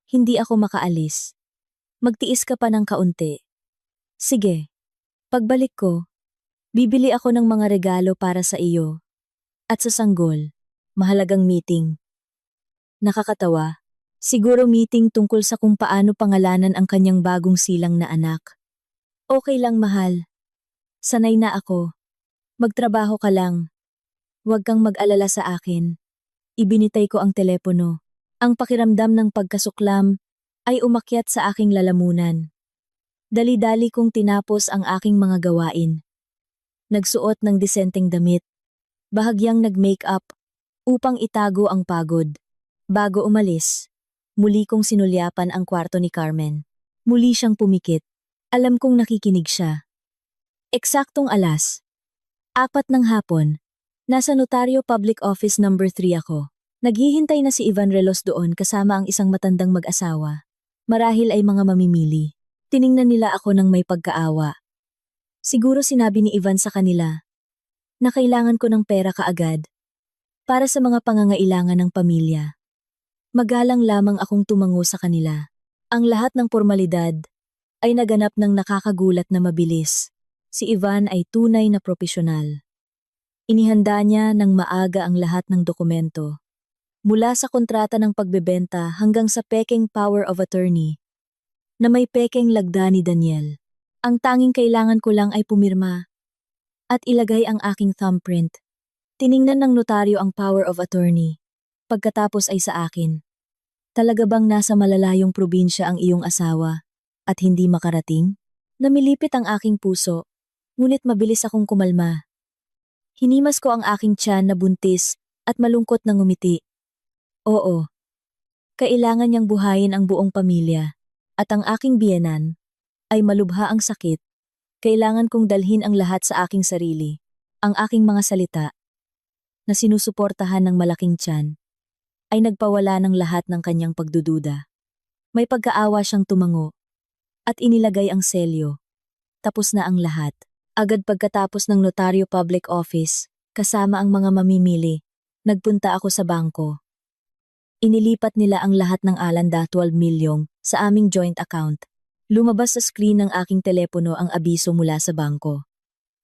Hindi ako makaalis. Magtiis ka pa ng kaunti. Sige. Pagbalik ko, bibili ako ng mga regalo para sa iyo. At sa sanggol, mahalagang meeting. Nakakatawa. Siguro meeting tungkol sa kung paano pangalanan ang kanyang bagong silang na anak. Okay lang, mahal. Sanay na ako. Magtrabaho ka lang. Huwag kang mag-alala sa akin. Ibinitay ko ang telepono. Ang pakiramdam ng pagkasuklam ay umakyat sa aking lalamunan. Dali-dali kong tinapos ang aking mga gawain. Nagsuot ng disenteng damit. Bahagyang nag-make-up upang itago ang pagod. Bago umalis, muli kong sinulyapan ang kwarto ni Carmen. Muli siyang pumikit. Alam kong nakikinig siya. Eksaktong alas. 4 ng hapon. Nasa Notaryo Public Office number 3 ako. Naghihintay na si Ivan Relos doon kasama ang isang matandang mag-asawa. Marahil ay mga mamimili. Tiningnan nila ako ng may pagkaawa. Siguro sinabi ni Ivan sa kanila na kailangan ko ng pera kaagad para sa mga pangangailangan ng pamilya. Magalang lamang akong tumango sa kanila. Ang lahat ng formalidad ay naganap ng nakakagulat na mabilis. Si Ivan ay tunay na propesyonal. Inihanda niya ng maaga ang lahat ng dokumento. Mula sa kontrata ng pagbebenta hanggang sa pekeng power of attorney na may pekeng lagda ni Daniel. Ang tanging kailangan ko lang ay pumirma at ilagay ang aking thumbprint. Tiningnan ng notaryo ang power of attorney. Pagkatapos ay sa akin. Talaga bang nasa malalayong probinsya ang iyong asawa at hindi makarating? Namilipit ang aking puso, ngunit mabilis akong kumalma. Hinimas ko ang aking tiyan na buntis at malungkot na ngumiti. Oo. Kailangan niyang buhayin ang buong pamilya at ang aking biyenan ay malubha ang sakit. Kailangan kong dalhin ang lahat sa aking sarili, ang aking mga salita na sinusuportahan ng malaking tiyan ay nagpawala ng lahat ng kanyang pagdududa. May pagkaawa siyang tumango at inilagay ang selyo. Tapos na ang lahat. Agad pagkatapos ng Notaryo Public Office, kasama ang mga mamimili, nagpunta ako sa bangko. Inilipat nila ang lahat ng alanda 12 milyong sa aming joint account. Lumabas sa screen ng aking telepono ang abiso mula sa bangko.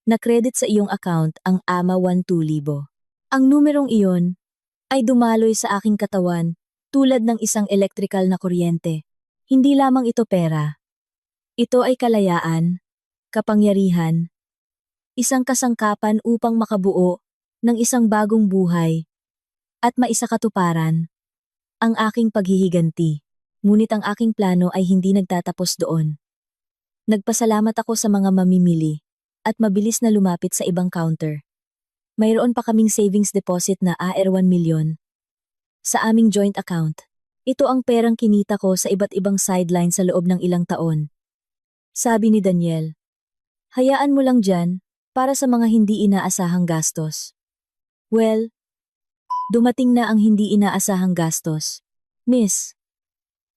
Na-credit sa iyong account ang AMA 12,000. Ang numerong iyon ay dumaloy sa aking katawan tulad ng isang elektrikal na kuryente. Hindi lamang ito pera. Ito ay kalayaan, kapangyarihan, isang kasangkapan upang makabuo ng isang bagong buhay at maisakatuparan ang aking paghihiganti. Ngunit ang aking plano ay hindi nagtatapos doon. Nagpasalamat ako sa mga mamimili at mabilis na lumapit sa ibang counter. Mayroon pa kaming savings deposit na AR 1 milyon sa aming joint account. Ito ang perang kinita ko sa iba't ibang sideline sa loob ng ilang taon. Sabi ni Daniel, hayaan mo lang dyan, para sa mga hindi inaasahang gastos. Well, dumating na ang hindi inaasahang gastos. Miss,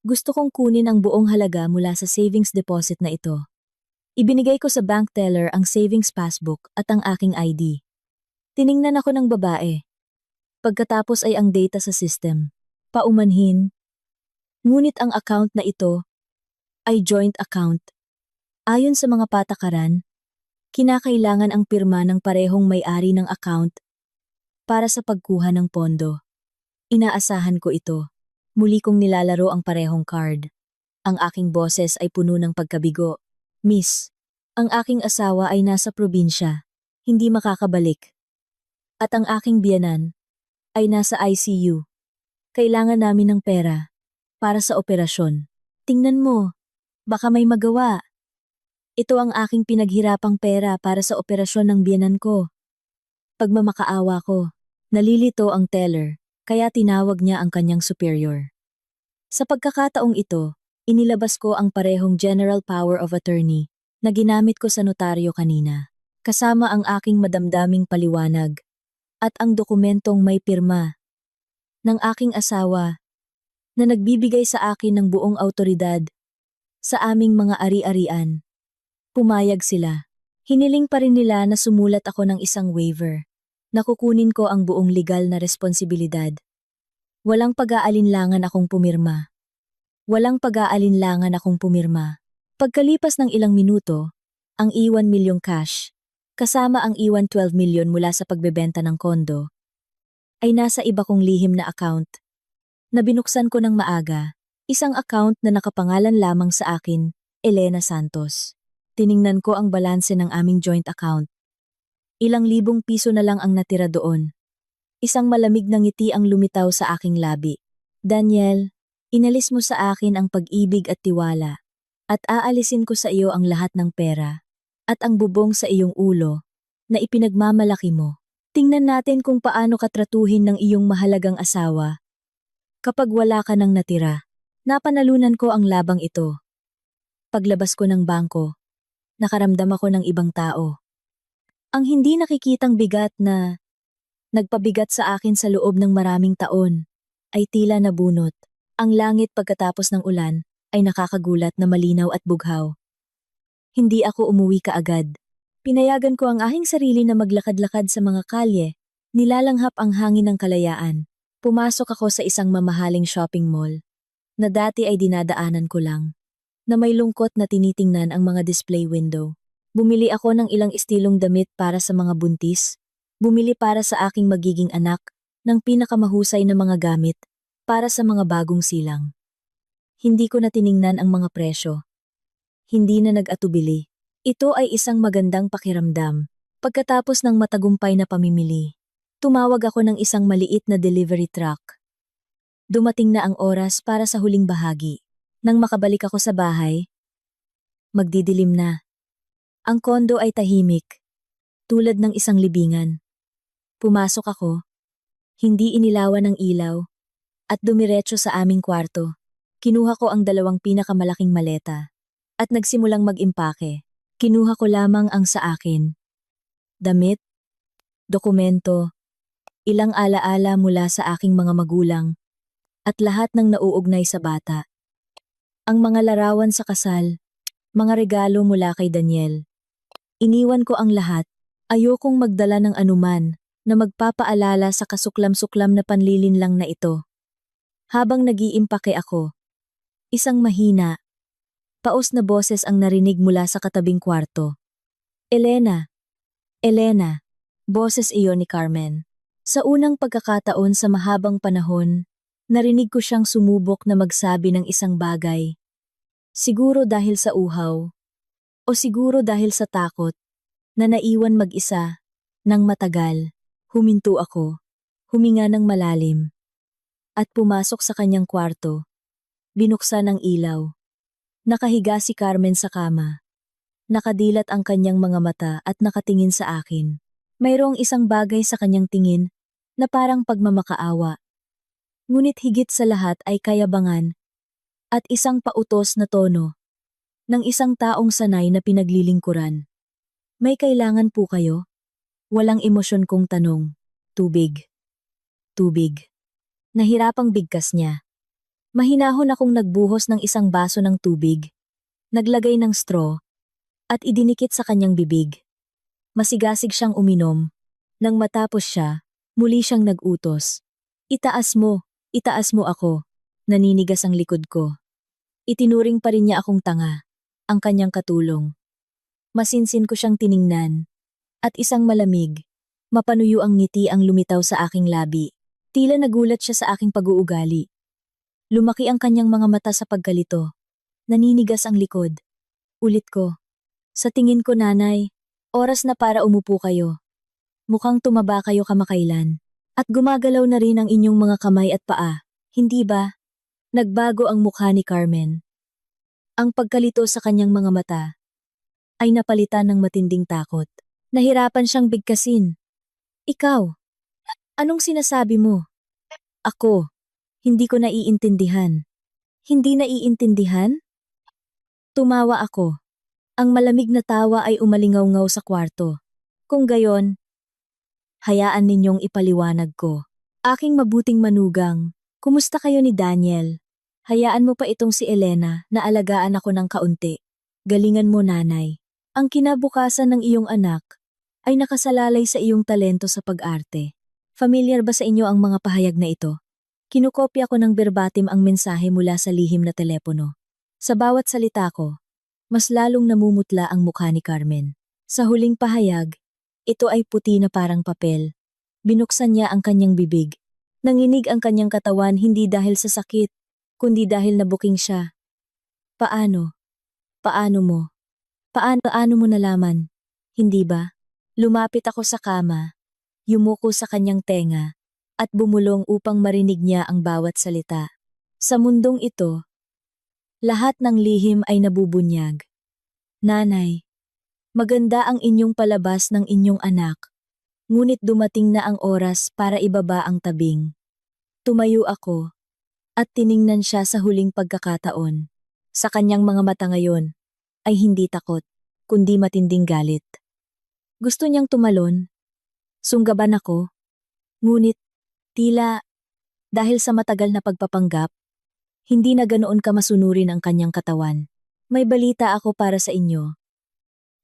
gusto kong kunin ang buong halaga mula sa savings deposit na ito. Ibinigay ko sa bank teller ang savings passbook at ang aking ID. Tiningnan ako ng babae. Pagkatapos ay ang data sa system. Paumanhin. Ngunit ang account na ito ay joint account. Ayon sa mga patakaran, kinakailangan ang pirma ng parehong may-ari ng account para sa pagkuha ng pondo. Inaasahan ko ito. Muli kong nilalaro ang parehong card. Ang aking boses ay puno ng pagkabigo. Miss, ang aking asawa ay nasa probinsya, hindi makakabalik. At ang aking biyanan ay nasa ICU. Kailangan namin ng pera para sa operasyon. Tingnan mo, baka may magawa. Ito ang aking pinaghirapang pera para sa operasyon ng biyanan ko. Pagmamakaawa ko, nalilito ang teller, kaya tinawag niya ang kanyang superior. Sa pagkakataong ito, inilabas ko ang parehong general power of attorney na ginamit ko sa notaryo kanina, kasama ang aking madamdaming paliwanag at ang dokumentong may pirma ng aking asawa na nagbibigay sa akin ng buong autoridad sa aming mga ari-arian. Pumayag sila. Hiniling pa rin nila na sumulat ako ng isang waiver na kukunin ko ang buong legal na responsibilidad. Walang pag-aalinlangan akong pumirma. Pagkalipas ng ilang minuto, ang iwan milyong cash, kasama ang iwan 12 milyon mula sa pagbebenta ng kondo, ay nasa iba kong lihim na account. Na binuksan ko ng maaga, isang account na nakapangalan lamang sa akin, Elena Santos. Tiningnan ko ang balanse ng aming joint account. Ilang libong piso na lang ang natira doon. Isang malamig na ngiti ang lumitaw sa aking labi. Daniel, inalis mo sa akin ang pag-ibig at tiwala, at aalisin ko sa iyo ang lahat ng pera, at ang bubong sa iyong ulo, na ipinagmamalaki mo. Tingnan natin kung paano katratuhin ng iyong mahalagang asawa. Kapag wala ka nang natira, napanalunan ko ang labang ito. Paglabas ko ng bangko, nakaramdam ako ng ibang tao. Ang hindi nakikitang bigat na nagpabigat sa akin sa loob ng maraming taon, ay tila nabunot. Ang langit pagkatapos ng ulan ay nakakagulat na malinaw at bughaw. Hindi ako umuwi kaagad. Pinayagan ko ang aking sarili na maglakad-lakad sa mga kalye, nilalanghap ang hangin ng kalayaan. Pumasok ako sa isang mamahaling shopping mall, na dati ay dinadaanan ko lang, na may lungkot na tinitingnan ang mga display window. Bumili ako ng ilang estilong damit para sa mga buntis, bumili para sa aking magiging anak ng pinakamahusay na mga gamit para sa mga bagong silang. Hindi ko na tiningnan ang mga presyo. Hindi na nag-atubili. Ito ay isang magandang pakiramdam. Pagkatapos ng matagumpay na pamimili, tumawag ako ng isang maliit na delivery truck. Dumating na ang oras para sa huling bahagi. Nang makabalik ako sa bahay, magdidilim na. Ang kondo ay tahimik, tulad ng isang libingan. Pumasok ako, hindi inilawan ng ilaw, at dumiretso sa aming kwarto. Kinuha ko ang 2 pinakamalaking maleta, at nagsimulang mag-impake. Kinuha ko lamang ang sa akin. Damit, dokumento, ilang alaala mula sa aking mga magulang, at lahat ng nauugnay sa bata. Ang mga larawan sa kasal, mga regalo mula kay Daniel. Iniwan ko ang lahat. Ayokong magdala ng anuman na magpapaalala sa kasuklam-suklam na panlilinlang na ito. Habang nag-iimpake ako, isang mahina, paos na boses ang narinig mula sa katabing kwarto. Elena! Elena! Boses iyon ni Carmen. Sa unang pagkakataon sa mahabang panahon, narinig ko siyang sumubok na magsabi ng isang bagay. Siguro dahil sa uhaw, o siguro dahil sa takot, na naiwan mag-isa, nang matagal, huminto ako, huminga ng malalim, at pumasok sa kanyang kwarto. Binuksan ang ilaw. Nakahiga si Carmen sa kama. Nakadilat ang kanyang mga mata at nakatingin sa akin. Mayroong isang bagay sa kanyang tingin na parang pagmamakaawa. Ngunit higit sa lahat ay kayabangan at isang pautos na tono ng isang taong sanay na pinaglilingkuran. May kailangan po kayo? Walang emosyon kong tanong. Tubig. Tubig. Nahirapang bigkas niya. Mahinahon akong nagbuhos ng isang baso ng tubig. Naglagay ng straw. At idinikit sa kanyang bibig. Masigasig siyang uminom. Nang matapos siya, muli siyang nag-utos. Itaas mo ako. Naninigas ang likod ko. Itinuring pa rin niya akong tanga, ang kanyang katulong. Masinsin ko siyang tiningnan. At isang malamig, mapanuyo ang ngiti ang lumitaw sa aking labi. Tila nagulat siya sa aking pag-uugali. Lumaki ang kanyang mga mata sa pagkalito. Naninigas ang likod. Ulit ko. Sa tingin ko, nanay, oras na para umupo kayo. Mukhang tumaba kayo kamakailan. At gumagalaw na rin ang inyong mga kamay at paa. Hindi ba? Nagbago ang mukha ni Carmen. Ang pagkalito sa kanyang mga mata ay napalitan ng matinding takot. Nahirapan siyang bigkasin. Ikaw, anong sinasabi mo? Ako, hindi ko naiintindihan. Hindi naiintindihan? Tumawa ako. Ang malamig na tawa ay umalingaw-ngaw sa kwarto. Kung gayon, hayaan ninyong ipaliwanag ko. Aking mabuting manugang, kumusta kayo ni Daniel? Hayaan mo pa itong si Elena na alagaan ako ng kaunti. Galingan mo, nanay. Ang kinabukasan ng iyong anak ay nakasalalay sa iyong talento sa pag-arte. Familiar ba sa inyo ang mga pahayag na ito? Kinukopya ko ng verbatim ang mensahe mula sa lihim na telepono. Sa bawat salita ko, mas lalong namumutla ang mukha ni Carmen. Sa huling pahayag, ito ay puti na parang papel. Binuksan niya ang kanyang bibig. Nanginig ang kanyang katawan hindi dahil sa sakit, kundi dahil nabuking siya. Paano? Paano mo? Paano mo nalaman? Hindi ba? Lumapit ako sa kama, yumuko sa kanyang tenga, at bumulong upang marinig niya ang bawat salita. Sa mundong ito, lahat ng lihim ay nabubunyag. Nanay, maganda ang inyong palabas ng inyong anak, ngunit dumating na ang oras para ibaba ang tabing. Tumayo ako, at tiningnan siya sa huling pagkakataon. Sa kanyang mga mata ngayon, ay hindi takot, kundi matinding galit. Gusto niyang tumalon. Sunggaban ako. Ngunit, tila, dahil sa matagal na pagpapanggap, hindi na ganoon kamasunurin ang kanyang katawan. May balita ako para sa inyo.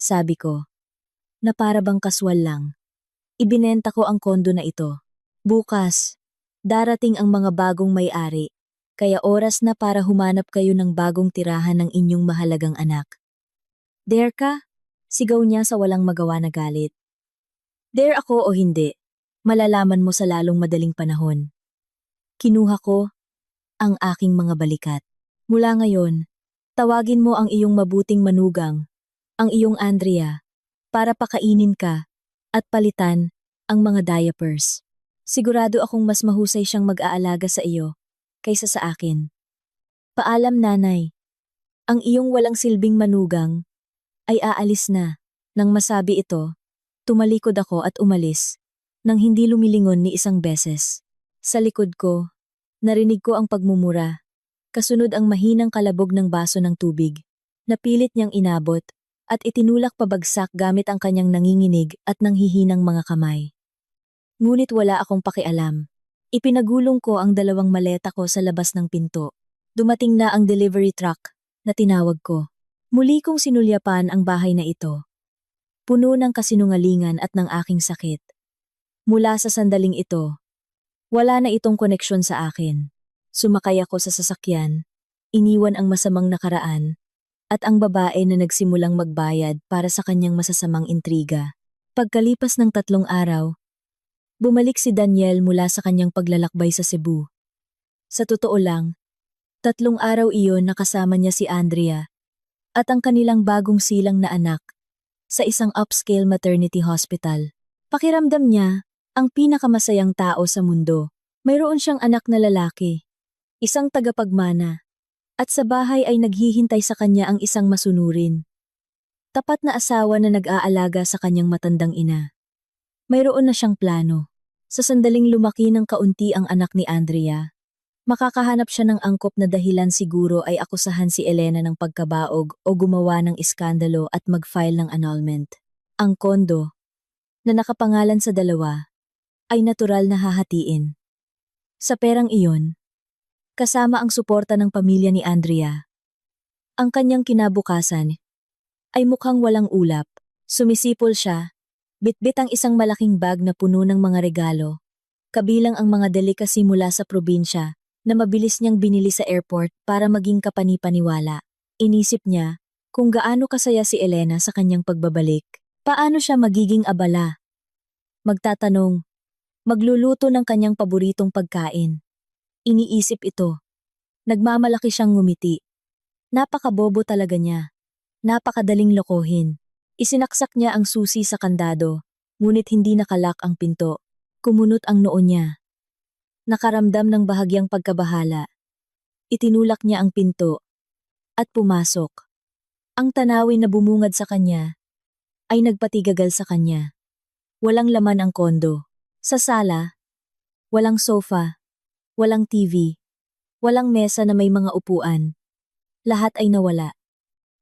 Sabi ko, na para bang kaswal lang. Ibinenta ko ang kondo na ito. Bukas, darating ang mga bagong may-ari, kaya oras na para humanap kayo ng bagong tirahan ng inyong mahalagang anak. Dare ka? Sigaw niya sa walang magawa na galit. Dare ako o hindi, malalaman mo sa lalong madaling panahon. Kinuha ko ang aking mga balikat. Mula ngayon, tawagin mo ang iyong mabuting manugang, ang iyong Andrea, para pakainin ka at palitan ang mga diapers. Sigurado akong mas mahusay siyang mag-aalaga sa iyo kaysa sa akin. Paalam, nanay. Ang iyong walang silbing manugang ay aalis na. Nang masabi ito, tumalikod ako at umalis, nang hindi lumilingon ni isang beses. Sa likod ko, narinig ko ang pagmumura, kasunod ang mahinang kalabog ng baso ng tubig. Napilit niyang inabot, at itinulak pabagsak gamit ang kanyang nanginginig at nanghihinang mga kamay. Ngunit wala akong pakialam. Ipinagulong ko ang 2 maleta ko sa labas ng pinto. Dumating na ang delivery truck na tinawag ko. Muli kong sinulyapan ang bahay na ito. Puno ng kasinungalingan at ng aking sakit. Mula sa sandaling ito, wala na itong koneksyon sa akin. Sumakay ako sa sasakyan, iniwan ang masamang nakaraan, at ang babae na nagsimulang magbayad para sa kanyang masasamang intriga. Pagkalipas ng 3 araw, bumalik si Daniel mula sa kanyang paglalakbay sa Cebu. Sa totoo lang, 3 araw iyon nakasama niya si Andrea at ang kanilang bagong silang na anak sa isang upscale maternity hospital. Pakiramdam niya, ang pinakamasayang tao sa mundo. Mayroon siyang anak na lalaki, isang tagapagmana, at sa bahay ay naghihintay sa kanya ang isang masunurin. Tapat na asawa na nag-aalaga sa kanyang matandang ina. Mayroon na siyang plano. Sa sandaling lumaki ng kaunti ang anak ni Andrea, makakahanap siya ng angkop na dahilan siguro ay akusahan si Elena ng pagkabaog o gumawa ng iskandalo at mag-file ng annulment. Ang kondo, na nakapangalan sa dalawa, ay natural na hahatiin. Sa perang iyon, kasama ang suporta ng pamilya ni Andrea, ang kanyang kinabukasan ay mukhang walang ulap. Sumisipol siya, bitbit ang isang malaking bag na puno ng mga regalo, kabilang ang mga delikasi mula sa probinsya na mabilis niyang binili sa airport para maging kapani-paniwala. Inisip niya kung gaano kasaya si Elena sa kanyang pagbabalik. Paano siya magiging abala? Magtatanong, magluluto ng kanyang paboritong pagkain. Iniisip ito. Nagmamalaki siyang ngumiti. Napakabobo talaga niya. Napakadaling lokohin. Isinaksak niya ang susi sa kandado, ngunit hindi nakalak ang pinto. Kumunot ang noo niya. Nakaramdam ng bahagyang pagkabahala. Itinulak niya ang pinto at pumasok. Ang tanawin na bumungad sa kanya ay nagpatigagal sa kanya. Walang laman ang kondo. Sa sala, walang sofa, walang TV, walang mesa na may mga upuan. Lahat ay nawala.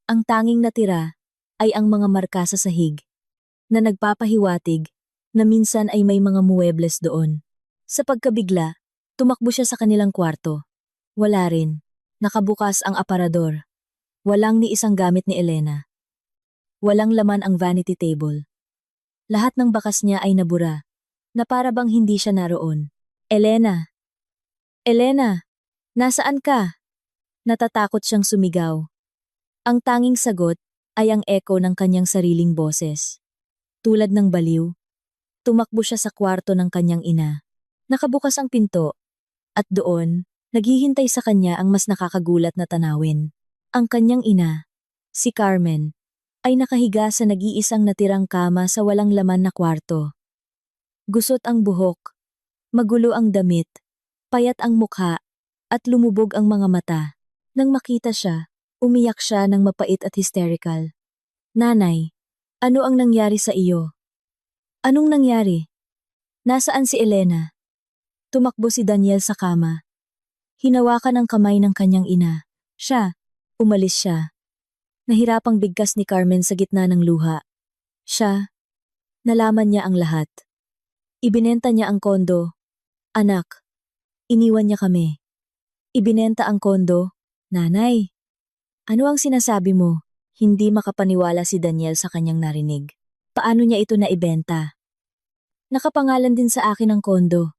Ang tanging natira ay ang mga marka sa sahig na nagpapahiwatig na minsan ay may mga muebles doon. Sa pagkabigla, tumakbo siya sa kanilang kwarto. Wala rin. Nakabukas ang aparador. Walang ni isang gamit ni Elena. Walang laman ang vanity table. Lahat ng bakas niya ay nabura, na para bang hindi siya naroon. Elena! Elena! Nasaan ka? Natatakot siyang sumigaw. Ang tanging sagot ay ang echo ng kanyang sariling boses. Tulad ng baliw, tumakbo siya sa kwarto ng kanyang ina. Nakabukas ang pinto, at doon, naghihintay sa kanya ang mas nakakagulat na tanawin. Ang kanyang ina, si Carmen, ay nakahiga sa nag-iisang natirang kama sa walang laman na kwarto. Gusot ang buhok, magulo ang damit, payat ang mukha, at lumubog ang mga mata. Nang makita siya, umiyak siya ng mapait at hysterical. Nanay, ano ang nangyari sa iyo? Anong nangyari? Nasaan si Elena? Tumakbo si Daniel sa kama. Hinawakan ang kamay ng kanyang ina. Umalis siya. Nahirapang bigkas ni Carmen sa gitna ng luha. Nalaman niya ang lahat. Ibinenta niya ang kondo. Anak, iniwan niya kami. Ibinenta ang kondo. Nanay, ano ang sinasabi mo? Hindi makapaniwala si Daniel sa kanyang narinig. Paano niya ito naibenta? Nakapangalan din sa akin ang kondo.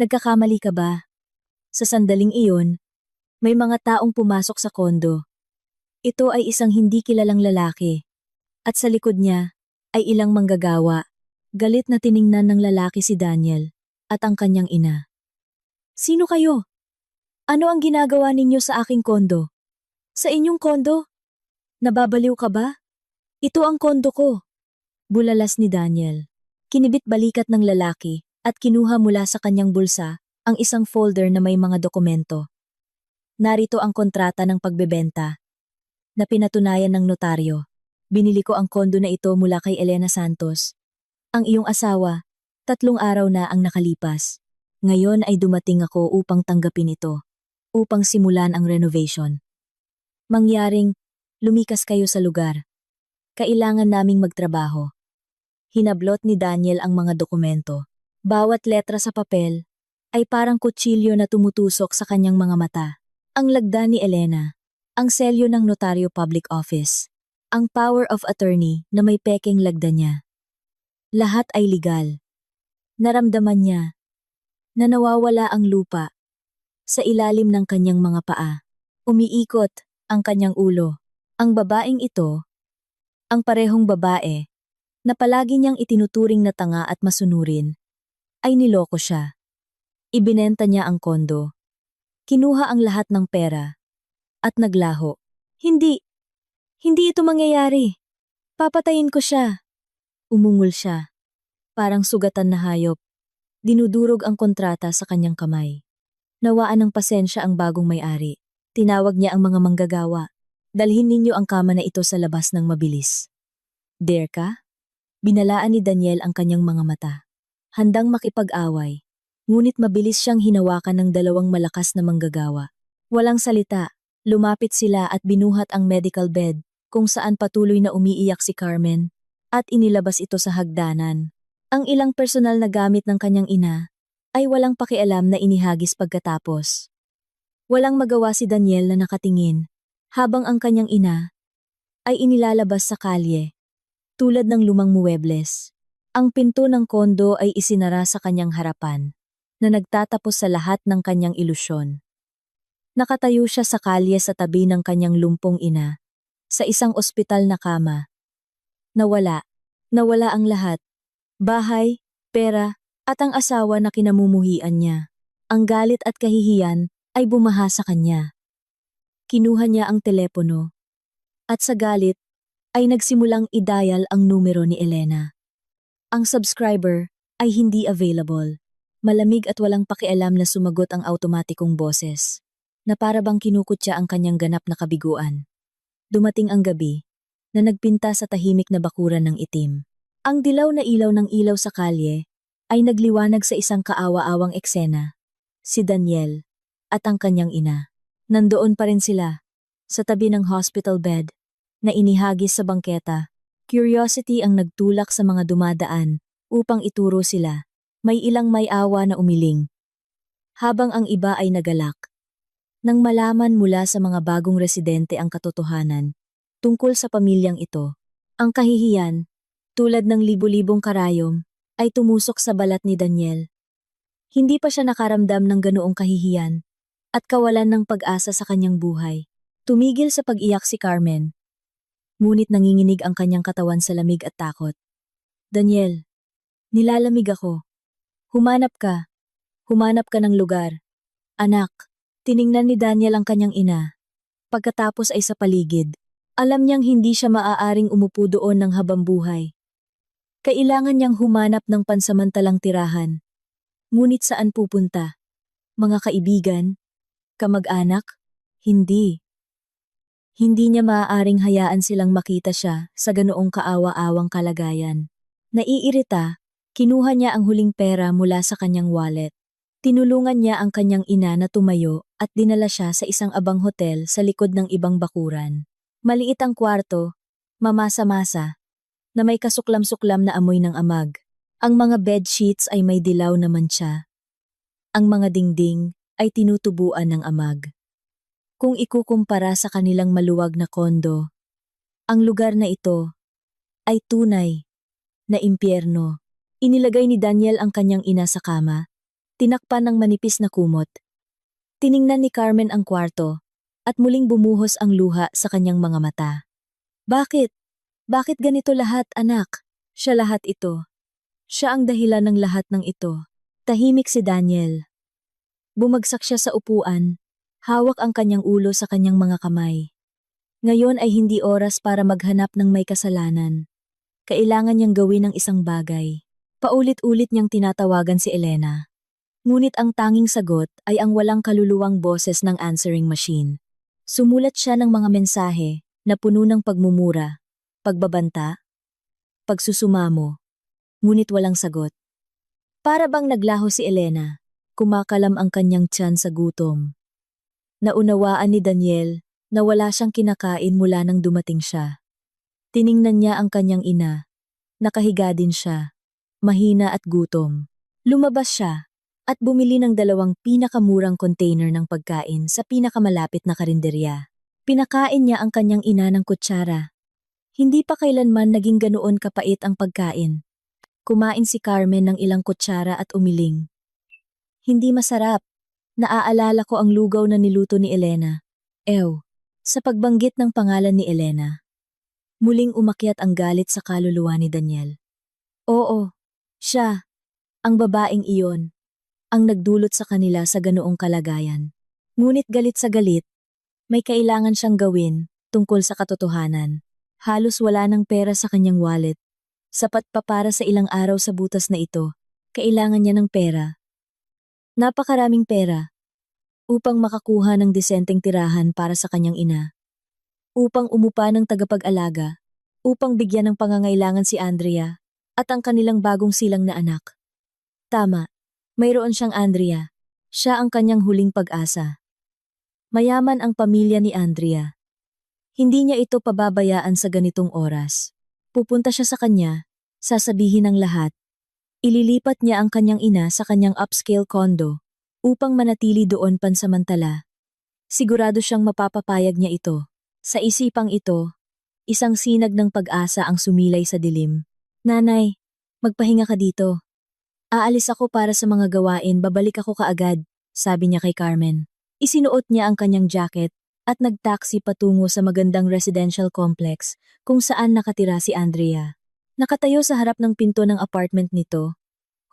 Nagkakamali ka ba? Sa sandaling iyon, may mga taong pumasok sa kondo. Ito ay isang hindi kilalang lalaki. At sa likod niya ay ilang manggagawa. Galit na tiningnan ng lalaki si Daniel at ang kanyang ina. Sino kayo? Ano ang ginagawa ninyo sa aking kondo? Sa inyong kondo? Nababaliw ka ba? Ito ang kondo ko. Bulalas ni Daniel. Kinibit balikat ng lalaki at kinuha mula sa kanyang bulsa ang isang folder na may mga dokumento. Narito ang kontrata ng pagbebenta na pinatunayan ng notaryo. Binili ko ang kondo na ito mula kay Elena Santos. Ang iyong asawa, 3 araw na ang nakalipas. Ngayon ay dumating ako upang tanggapin ito, upang simulan ang renovation. Mangyaring, lumikas kayo sa lugar. Kailangan naming magtrabaho. Hinablot ni Daniel ang mga dokumento. Bawat letra sa papel ay parang kutsilyo na tumutusok sa kanyang mga mata. Ang lagda ni Elena, ang selyo ng notaryo public office, ang power of attorney na may pekeng lagda niya. Lahat ay legal. Naramdaman niya na nawawala ang lupa sa ilalim ng kanyang mga paa. Umiikot ang kanyang ulo. Ang babaeng ito, ang parehong babae, na palagi niyang itinuturing na tanga at masunurin, ay niloko siya. Ibinenta niya ang kondo. Kinuha ang lahat ng pera at naglaho. Hindi ito mangyayari. Papatayin ko siya. Umungol siya. Parang sugatan na hayop. Dinudurog ang kontrata sa kanyang kamay. Nawaan ng pasensya ang bagong may-ari. Tinawag niya ang mga manggagawa. Dalhin ninyo ang kama na ito sa labas ng mabilis. Dare ka? Binalaan ni Daniel ang kanyang mga mata. Handang makipag-away. Ngunit mabilis siyang hinawakan ng 2 malakas na manggagawa. Walang salita, lumapit sila at binuhat ang medical bed kung saan patuloy na umiiyak si Carmen. at inilabas ito sa hagdanan. Ang ilang personal na gamit ng kanyang ina ay walang pakialam na inihagis pagkatapos. Walang magawa si Daniel na nakatingin habang ang kanyang ina ay inilalabas sa kalye tulad ng lumang muwebles. Ang pinto ng kondo ay isinara sa kanyang harapan na nagtatapos sa lahat ng kanyang ilusyon. Nakatayo siya sa kalye sa tabi ng kanyang lumpong ina sa isang ospital na kama. Nawala ang lahat. Bahay, pera, at ang asawa na kinamumuhian niya. Ang galit at kahihiyan ay bumaha sa kanya. Kinuha niya ang telepono. At sa galit, ay nagsimulang i-dial ang numero ni Elena. Ang subscriber ay hindi available. Malamig at walang pakialam na sumagot ang automatikong boses, na para bang kinukutya ang kanyang ganap na kabiguan. Dumating ang gabi, na nagpinta sa tahimik na bakuran ng itim. Ang dilaw na ilaw ng ilaw sa kalye ay nagliwanag sa isang kaawa-awang eksena. Si Daniel at ang kanyang ina. Nandoon pa rin sila, sa tabi ng hospital bed, na inihagis sa bangketa. Curiosity ang nagtulak sa mga dumadaan upang ituro sila. May ilang may awa na umiling, habang ang iba ay nagalak. Nang malaman mula sa mga bagong residente ang katotohanan tungkol sa pamilyang ito, ang kahihiyan, tulad ng libu-libong karayom, ay tumusok sa balat ni Daniel. Hindi pa siya nakaramdam ng ganoong kahihiyan at kawalan ng pag-asa sa kanyang buhay. Tumigil sa pag-iyak si Carmen, ngunit nanginginig ang kanyang katawan sa lamig at takot. Daniel, nilalamig ako. Humanap ka ng lugar. Anak, tiningnan ni Daniel ang kanyang ina. Pagkatapos ay sa paligid. Alam niyang hindi siya maaaring umupo doon ng habang buhay. Kailangan niyang humanap ng pansamantalang tirahan. Ngunit saan pupunta? Mga kaibigan? Kamag-anak? Hindi. Hindi niya maaaring hayaan silang makita siya sa ganoong kaawa-awang kalagayan. Naiirita, kinuha niya ang huling pera mula sa kanyang wallet. Tinulungan niya ang kanyang ina na tumayo at dinala siya sa isang abang hotel sa likod ng ibang bakuran. Maliit ang kwarto, mamasa-masa, na may kasuklam-suklam na amoy ng amag. Ang mga bedsheets ay may dilaw na mantsa. Ang mga dingding ay tinutubuan ng amag. Kung ikukumpara sa kanilang maluwag na kondo, ang lugar na ito ay tunay na impyerno. Inilagay ni Daniel ang kanyang ina sa kama, tinakpan ng manipis na kumot. Tiningnan ni Carmen ang kwarto, at muling bumuhos ang luha sa kanyang mga mata. Bakit? Bakit ganito lahat, anak? Siya lahat ito. Siya ang dahilan ng lahat ng ito. Tahimik si Daniel. Bumagsak siya sa upuan, hawak ang kanyang ulo sa kanyang mga kamay. Ngayon ay hindi oras para maghanap ng may kasalanan. Kailangan niyang gawin ang isang bagay. Paulit-ulit niyang tinatawagan si Elena. Ngunit ang tanging sagot ay ang walang kaluluwang boses ng answering machine. Sumulat siya ng mga mensahe na puno ng pagmumura, pagbabanta, pagsusumamo, ngunit walang sagot. Para bang naglaho si Elena, kumakalam ang kanyang tiyan sa gutom. Naunawaan ni Daniel na wala siyang kinakain mula nang dumating siya. Tiningnan niya ang kanyang ina. Nakahiga din siya, mahina at gutom. Lumabas siya at bumili ng 2 pinakamurang container ng pagkain sa pinakamalapit na karinderya. Pinakain niya ang kanyang ina ng kutsara. Hindi pa kailanman naging ganoon kapait ang pagkain. Kumain si Carmen ng ilang kutsara at umiling. Hindi masarap. Naaalala ko ang lugaw na niluto ni Elena. Sa pagbanggit ng pangalan ni Elena, muling umakyat ang galit sa kaluluwa ni Daniel. Oo, siya, ang babaeng iyon, ang nagdulot sa kanila sa ganoong kalagayan. Ngunit galit sa galit, may kailangan siyang gawin tungkol sa katotohanan. Halos wala ng pera sa kanyang wallet. Sapat pa para sa ilang araw sa butas na ito. Kailangan niya ng pera. Napakaraming pera. Upang makakuha ng disenteng tirahan para sa kanyang ina. Upang umupa ng tagapag-alaga. Upang bigyan ng pangangailangan si Andrea at ang kanilang bagong silang na anak. Tama, mayroon siyang Andrea. Siya ang kanyang huling pag-asa. Mayaman ang pamilya ni Andrea. Hindi niya ito pababayaan sa ganitong oras. Pupunta siya sa kanya, sasabihin ng lahat. Ililipat niya ang kanyang ina sa kanyang upscale condo upang manatili doon pansamantala. Sigurado siyang mapapapayag niya ito. Sa isipang ito, isang sinag ng pag-asa ang sumilay sa dilim. Nanay, magpahinga ka dito. Aalis ako para sa mga gawain, babalik ako kaagad, sabi niya kay Carmen. Isinuot niya ang kanyang jacket at nagtaksi patungo sa magandang residential complex kung saan nakatira si Andrea. Nakatayo sa harap ng pinto ng apartment nito.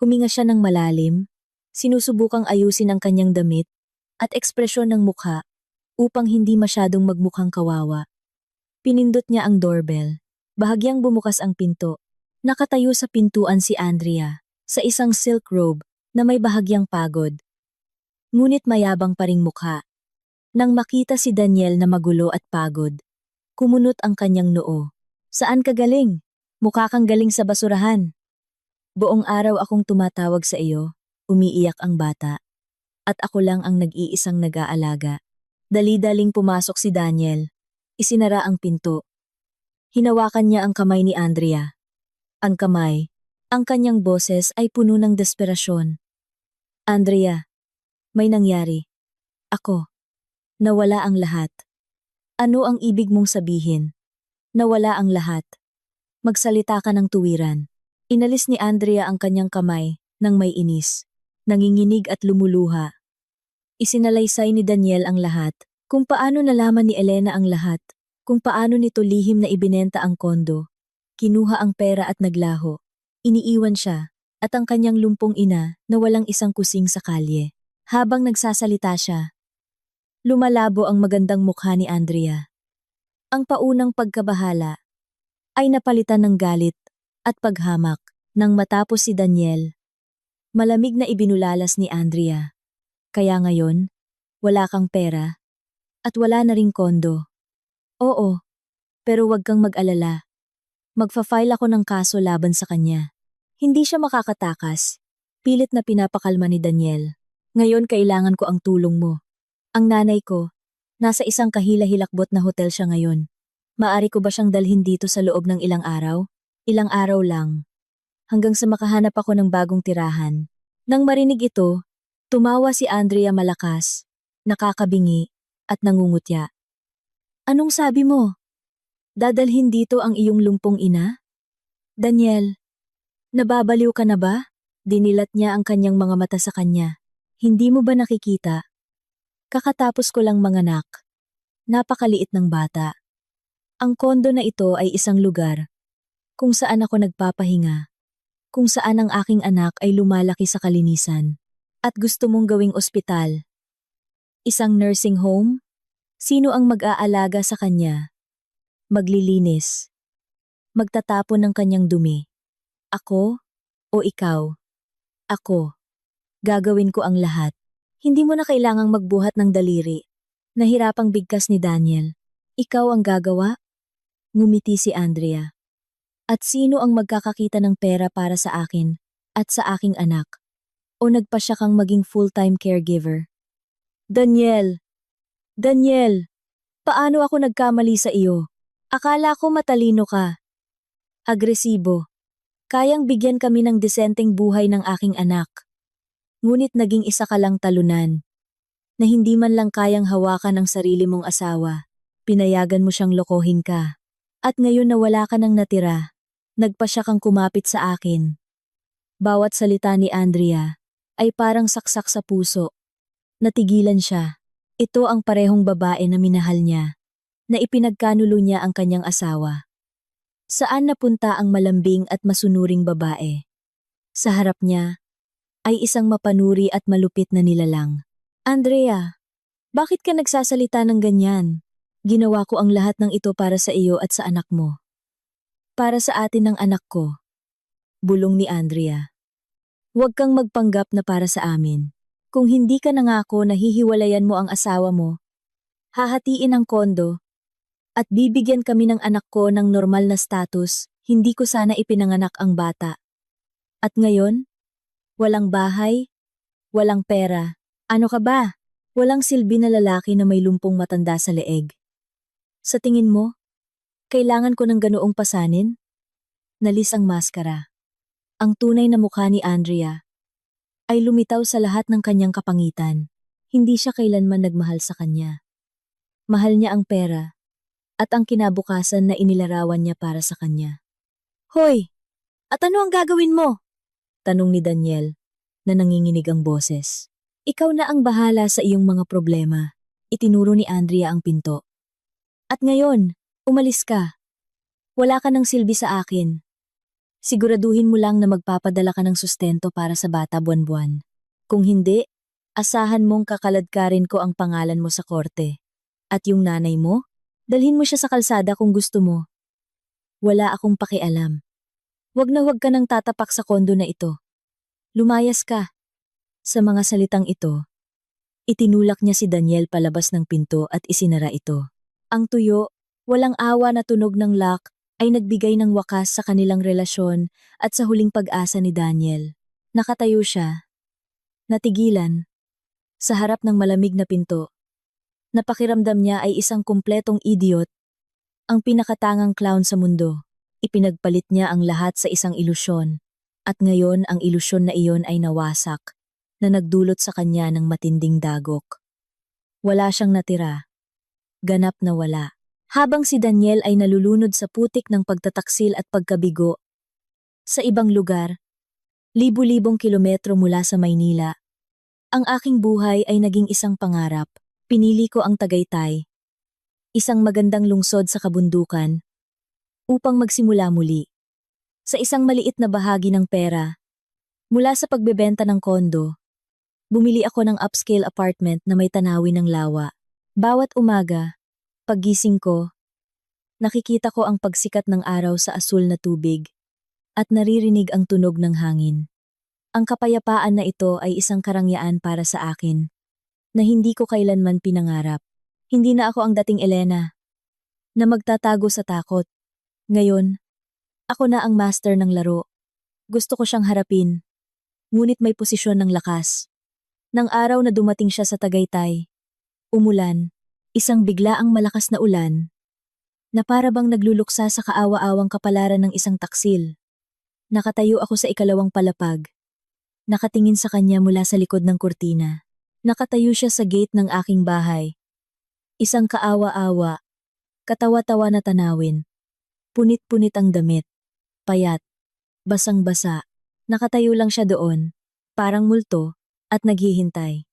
Huminga siya ng malalim, sinusubukang ayusin ang kanyang damit at ekspresyon ng mukha upang hindi masyadong magmukhang kawawa. Pinindot niya ang doorbell. Bahagyang bumukas ang pinto. Nakatayo sa pintuan si Andrea sa isang silk robe na may bahagyang pagod. Ngunit mayabang pa ring mukha. Nang makita si Daniel na magulo at pagod, kumunot ang kanyang noo. Saan ka galing? Mukha kang galing sa basurahan. Buong araw akong tumatawag sa iyo, umiiyak ang bata. At ako lang ang nag-iisang nag-aalaga. Dali-daling pumasok si Daniel. Isinara ang pinto. Hinawakan niya ang kamay ni Andrea. Ang kamay, ang kanyang boses ay puno ng desperasyon. Andrea, may nangyari. Ako. Nawala ang lahat. Ano ang ibig mong sabihin? Nawala ang lahat. Magsalita ka ng tuwiran. Inalis ni Andrea ang kanyang kamay nang may inis. Nanginginig at lumuluha. Isinalaysay ni Daniel ang lahat, kung paano nalaman ni Elena ang lahat, kung paano nito lihim na ibinenta ang kondo. Kinuha ang pera at naglaho. Iniiwan siya, at ang kanyang lumpong ina na walang isang kusing sa kalye. Habang nagsasalita siya, lumalabo ang magandang mukha ni Andrea. Ang paunang pagkabahala ay napalitan ng galit at paghamak nang matapos si Daniel. Malamig na ibinulalas ni Andrea. Kaya ngayon, wala kang pera at wala na ring kondo. Oo, pero wag kang mag-alala. Magfa-file ako ng kaso laban sa kanya. Hindi siya makakatakas. Pilit na pinapakalma ni Daniel. Ngayon kailangan ko ang tulong mo. Ang nanay ko, nasa isang kahila-hilakbot na hotel siya ngayon. Maari ko ba siyang dalhin dito sa loob ng ilang araw? Ilang araw lang. Hanggang sa makahanap ako ng bagong tirahan. Nang marinig ito, tumawa si Andrea malakas, nakakabingi, at nangungutya. Anong sabi mo? Dadalhin dito ang iyong lumpong ina? Daniel, nababaliw ka na ba? Dinilat niya ang kanyang mga mata sa kanya. Hindi mo ba nakikita? Kakatapos ko lang manganak. Napakaliit ng bata. Ang kondo na ito ay isang lugar kung saan ako nagpapahinga, kung saan ang aking anak ay lumalaki sa kalinisan. At gusto mong gawing ospital? Isang nursing home? Sino ang mag-aalaga sa kanya? Maglilinis. Magtatapon ng kanyang dumi. Ako o ikaw? Ako. Gagawin ko ang lahat. Hindi mo na kailangang magbuhat ng daliri. Nahirapang bigkas ni Daniel. Ikaw ang gagawa? Ngumiti si Andrea. At sino ang magkakakita ng pera para sa akin at sa aking anak? O nagpasya kang maging full-time caregiver? Daniel! Daniel! Paano ako nagkamali sa iyo? Akala ko matalino ka. Agresibo. Kayang bigyan kami ng desenteng buhay ng aking anak. Ngunit naging isa ka lang talunan, na hindi man lang kayang hawakan ang sarili mong asawa. Pinayagan mo siyang lokohin ka. At ngayon na wala ka nang natira, nagpasya kang kumapit sa akin. Bawat salita ni Andrea ay parang saksak sa puso. Natigilan siya. Ito ang parehong babae na minahal niya, na ipinagkanulo niya ang kanyang asawa. Saan napunta ang malambing at masunuring babae? Sa harap niya ay isang mapanuri at malupit na nilalang. Andrea, bakit ka nagsasalita ng ganyan? Ginawa ko ang lahat ng ito para sa iyo at sa anak mo. Para sa atin ng anak ko. Bulong ni Andrea. Huwag kang magpanggap na para sa amin. Kung hindi ka nangako na hihiwalayan mo ang asawa mo, hahatiin ang kondo, at bibigyan kami ng anak ko ng normal na status, hindi ko sana ipinanganak ang bata. At ngayon, walang bahay, walang pera. Ano ka ba? Walang silbi na lalaki na may lumpong matanda sa leeg. Sa tingin mo, kailangan ko ng ganoong pasanin? Nalis ang maskara. Ang tunay na mukha ni Andrea ay lumitaw sa lahat ng kanyang kapangitan. Hindi siya kailanman nagmahal sa kanya. Mahal niya ang pera at ang kinabukasan na inilarawan niya para sa kanya. Hoy! At ano ang gagawin mo? Tanong ni Daniel na nanginginig ang boses. Ikaw na ang bahala sa iyong mga problema. Itinuro ni Andrea ang pinto. At ngayon, umalis ka. Wala ka ng silbi sa akin. Siguraduhin mo lang na magpapadala ka ng sustento para sa bata buwan-buwan. Kung hindi, asahan mong kakaladkarin ko ang pangalan mo sa korte. At yung nanay mo, dalhin mo siya sa kalsada kung gusto mo. Wala akong pakialam. Huwag na huwag ka nang tatapak sa kondo na ito. Lumayas ka. Sa mga salitang ito, itinulak niya si Daniel palabas ng pinto at isinara ito. Ang tuyo, walang awa na tunog ng lock ay nagbigay ng wakas sa kanilang relasyon at sa huling pag-asa ni Daniel. Nakatayo siya. Natigilan. Sa harap ng malamig na pinto. Napakiramdam niya ay isang kumpletong idiot. Ang pinakatangang clown sa mundo. Ipinagpalit niya ang lahat sa isang ilusyon. At ngayon ang ilusyon na iyon ay nawasak, na nagdulot sa kanya ng matinding dagok. Wala siyang natira. Ganap na wala. Habang si Daniel ay nalulunod sa putik ng pagtataksil at pagkabigo. Sa ibang lugar, libu-libong kilometro mula sa Maynila, ang aking buhay ay naging isang pangarap. Pinili ko ang Tagaytay, isang magandang lungsod sa kabundukan, upang magsimula muli. Sa isang maliit na bahagi ng pera, mula sa pagbebenta ng kondo, bumili ako ng upscale apartment na may tanawin ng lawa. Bawat umaga, paggising ko, nakikita ko ang pagsikat ng araw sa asul na tubig at naririnig ang tunog ng hangin. Ang kapayapaan na ito ay isang karangyaan para sa akin na hindi ko kailanman pinangarap. Hindi na ako ang dating Elena na magtatago sa takot. Ngayon, ako na ang master ng laro. Gusto ko siyang harapin, ngunit may posisyon ng lakas. Nang araw na dumating siya sa Tagaytay, umulan, isang biglaang malakas na ulan, na para bang nagluluksa sa kaawa-awang kapalaran ng isang taksil. Nakatayo ako sa ikalawang palapag. Nakatingin sa kanya mula sa likod ng kurtina. Nakatayo siya sa gate ng aking bahay. Isang kaawa-awa, katawa-tawa na tanawin. Punit-punit ang damit. Payat, basang-basa. Nakatayo lang siya doon, parang multo, at naghihintay.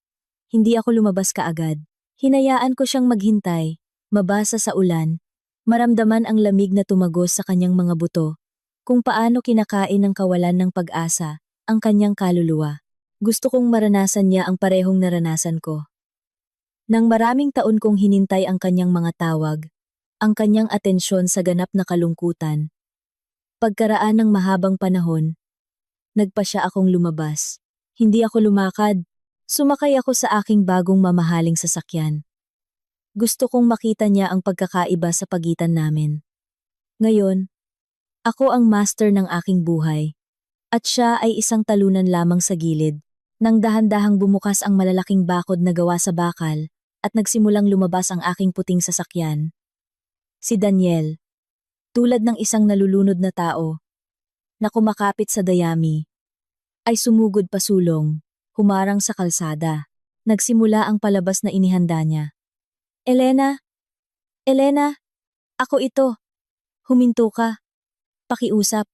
Hindi ako lumabas kaagad. Hinayaan ko siyang maghintay, mabasa sa ulan, maramdaman ang lamig na tumagos sa kanyang mga buto, kung paano kinakain ng kawalan ng pag-asa ang kanyang kaluluwa. Gusto kong maranasan niya ang parehong naranasan ko. Nang maraming taon kong hinintay ang kanyang mga tawag, ang kanyang atensyon sa ganap na kalungkutan. Pagkaraan ng mahabang panahon, nagpasya akong lumabas. Hindi ako lumakad. Sumakay ako sa aking bagong mamahaling sasakyan. Gusto kong makita niya ang pagkakaiba sa pagitan namin. Ngayon, ako ang master ng aking buhay. At siya ay isang talunan lamang sa gilid. Nang dahan-dahang bumukas ang malalaking bakod na gawa sa bakal, at nagsimulang lumabas ang aking puting sasakyan. Si Daniel. Tulad ng isang nalulunod na tao, na kumakapit sa dayami, ay sumugod pasulong, humarang sa kalsada. Nagsimula ang palabas na inihanda niya. Elena! Elena! Ako ito! Huminto ka! Pakiusap!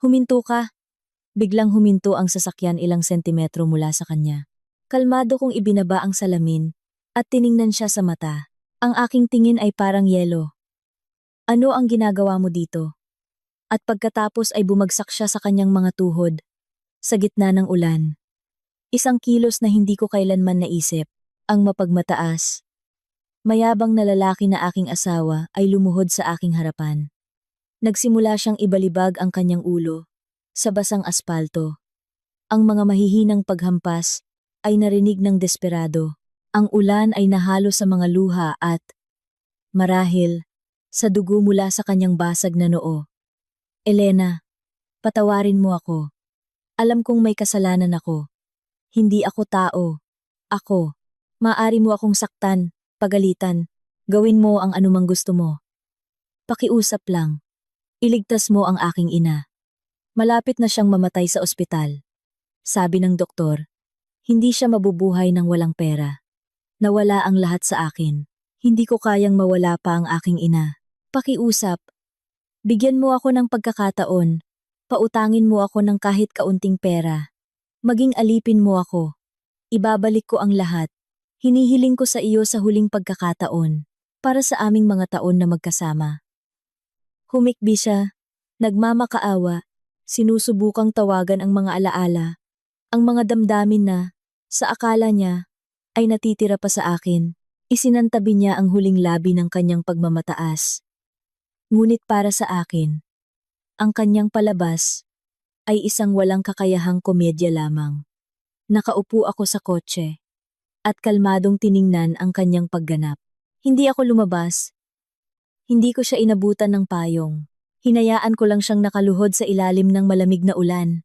Huminto ka! Biglang huminto ang sasakyan ilang sentimetro mula sa kanya. Kalmado kong ibinaba ang salamin, at tiningnan siya sa mata. Ang aking tingin ay parang yelo. Ano ang ginagawa mo dito? At pagkatapos ay bumagsak siya sa kanyang mga tuhod, sa gitna ng ulan. Isang kilos na hindi ko kailanman naisip, ang mapagmataas. Mayabang na lalaki na aking asawa ay lumuhod sa aking harapan. Nagsimula siyang ibalibag ang kanyang ulo, sa basang aspalto. Ang mga mahihinang paghampas ay narinig ng desperado. Ang ulan ay nahalo sa mga luha at, marahil, sa dugo mula sa kanyang basag na noo. Elena, patawarin mo ako. Alam kong may kasalanan ako. Hindi ako tao. Ako. Maaari mo akong saktan, pagalitan. Gawin mo ang anumang gusto mo. Pakiusap lang. Iligtas mo ang aking ina. Malapit na siyang mamatay sa ospital. Sabi ng doktor, hindi siya mabubuhay ng walang pera. Nawala ang lahat sa akin. Hindi ko kayang mawala pa ang aking ina. Pakiusap. Bigyan mo ako ng pagkakataon. Pautangin mo ako ng kahit kaunting pera. Maging alipin mo ako. Ibabalik ko ang lahat. Hinihiling ko sa iyo sa huling pagkakataon. Para sa aming mga taon na magkasama. Humikbi siya. Nagmamakaawa. Sinusubukang tawagan ang mga alaala. Ang mga damdamin na, sa akala niya, ay natitira pa sa akin. Isinantabi niya ang huling labi ng kanyang pagmamataas. Ngunit para sa akin, ang kanyang palabas ay isang walang kakayahang komedya lamang. Nakaupo ako sa kotse at kalmadong tiningnan ang kanyang pagganap. Hindi ako lumabas. Hindi ko siya inabutan ng payong. Hinayaan ko lang siyang nakaluhod sa ilalim ng malamig na ulan.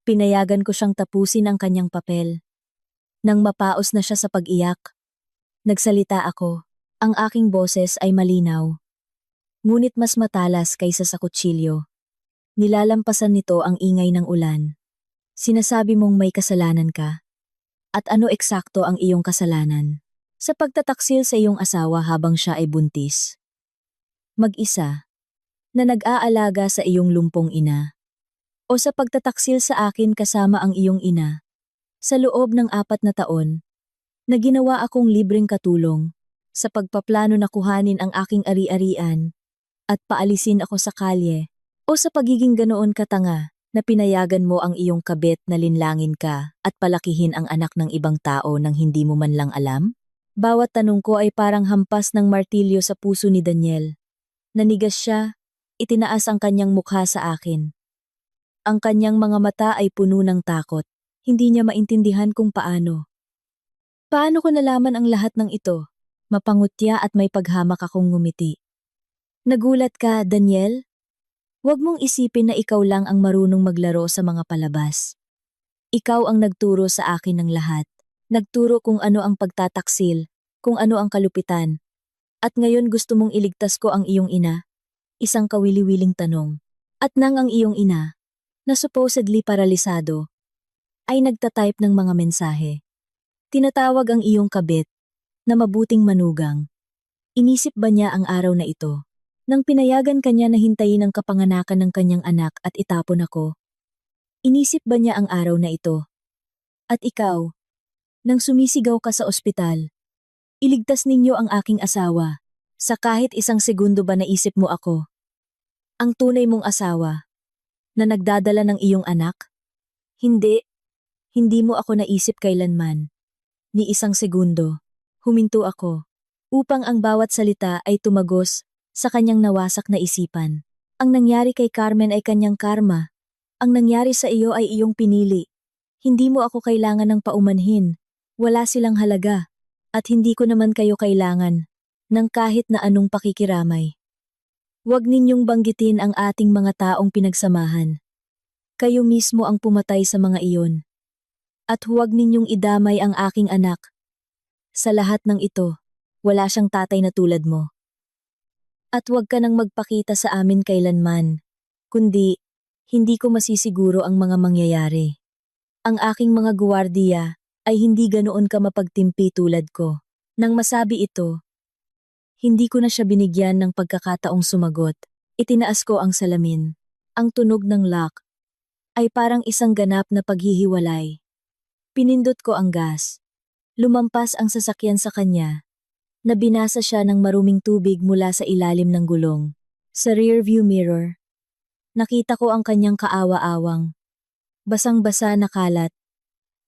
Pinayagan ko siyang tapusin ang kanyang papel. Nang mapaos na siya sa pag-iyak, nagsalita ako. Ang aking boses ay malinaw. Ngunit mas matalas kaysa sa kutsilyo. Nilalampasan nito ang ingay ng ulan. Sinasabi mong may kasalanan ka. At ano eksakto ang iyong kasalanan? Sa pagtataksil sa iyong asawa habang siya ay buntis. Mag-isa. Na nag-aalaga sa iyong lumpong ina. O sa pagtataksil sa akin kasama ang iyong ina. Sa loob ng 4 na taon, na ginawa akong libreng katulong sa pagpaplano na kuhanin ang aking ari-arian at paalisin ako sa kalye. O sa pagiging ganoon katanga na pinayagan mo ang iyong kabit na linlangin ka at palakihin ang anak ng ibang tao nang hindi mo man lang alam? Bawat tanong ko ay parang hampas ng martilyo sa puso ni Daniel. Nanigas siya, itinaas ang kanyang mukha sa akin. Ang kanyang mga mata ay puno ng takot. Hindi niya maintindihan kung paano. Paano ko nalaman ang lahat ng ito? Mapangutya at may paghamak akong ngumiti. Nagulat ka, Daniel? Huwag mong isipin na ikaw lang ang marunong maglaro sa mga palabas. Ikaw ang nagturo sa akin ng lahat. Nagturo kung ano ang pagtataksil, kung ano ang kalupitan. At ngayon gusto mong iligtas ko ang iyong ina? Isang kawili-wiling tanong. At nang ang iyong ina, na supposedly paralisado, ay nagtatype ng mga mensahe. Tinatawag ang iyong kabit, na mabuting manugang. Inisip ba niya ang araw na ito? Nang pinayagan kanya na hintayin ang kapanganakan ng kanyang anak at itapon ako. Inisip ba niya ang araw na ito? At ikaw, nang sumisigaw ka sa ospital, iligtas ninyo ang aking asawa. Sa kahit isang segundo ba naisip mo ako? Ang tunay mong asawa, na nagdadala ng iyong anak? Hindi. Hindi mo ako naisip kailanman. Ni isang segundo, huminto ako, upang ang bawat salita ay tumagos sa kanyang nawasak na isipan. Ang nangyari kay Carmen ay kanyang karma. Ang nangyari sa iyo ay iyong pinili. Hindi mo ako kailangan ng paumanhin. Wala silang halaga. At hindi ko naman kayo kailangan ng kahit na anong pakikiramay. Huwag ninyong banggitin ang ating mga taong pinagsamahan. Kayo mismo ang pumatay sa mga iyon. At huwag ninyong idamay ang aking anak. Sa lahat ng ito, wala siyang tatay na tulad mo. At huwag ka nang magpakita sa amin kailanman, kundi hindi ko masisiguro ang mga mangyayari. Ang aking mga guwardiya ay hindi ganoon ka mapagtimpi tulad ko. Nang masabi ito, hindi ko na siya binigyan ng pagkakataong sumagot. Itinaas ko ang salamin. Ang tunog ng lock ay parang isang ganap na paghihiwalay. Pinindot ko ang gas. Lumampas ang sasakyan sa kanya. Nabinasa siya ng maruming tubig mula sa ilalim ng gulong. Sa rearview mirror, nakita ko ang kanyang kaawa-awang. Basang-basa na kalat.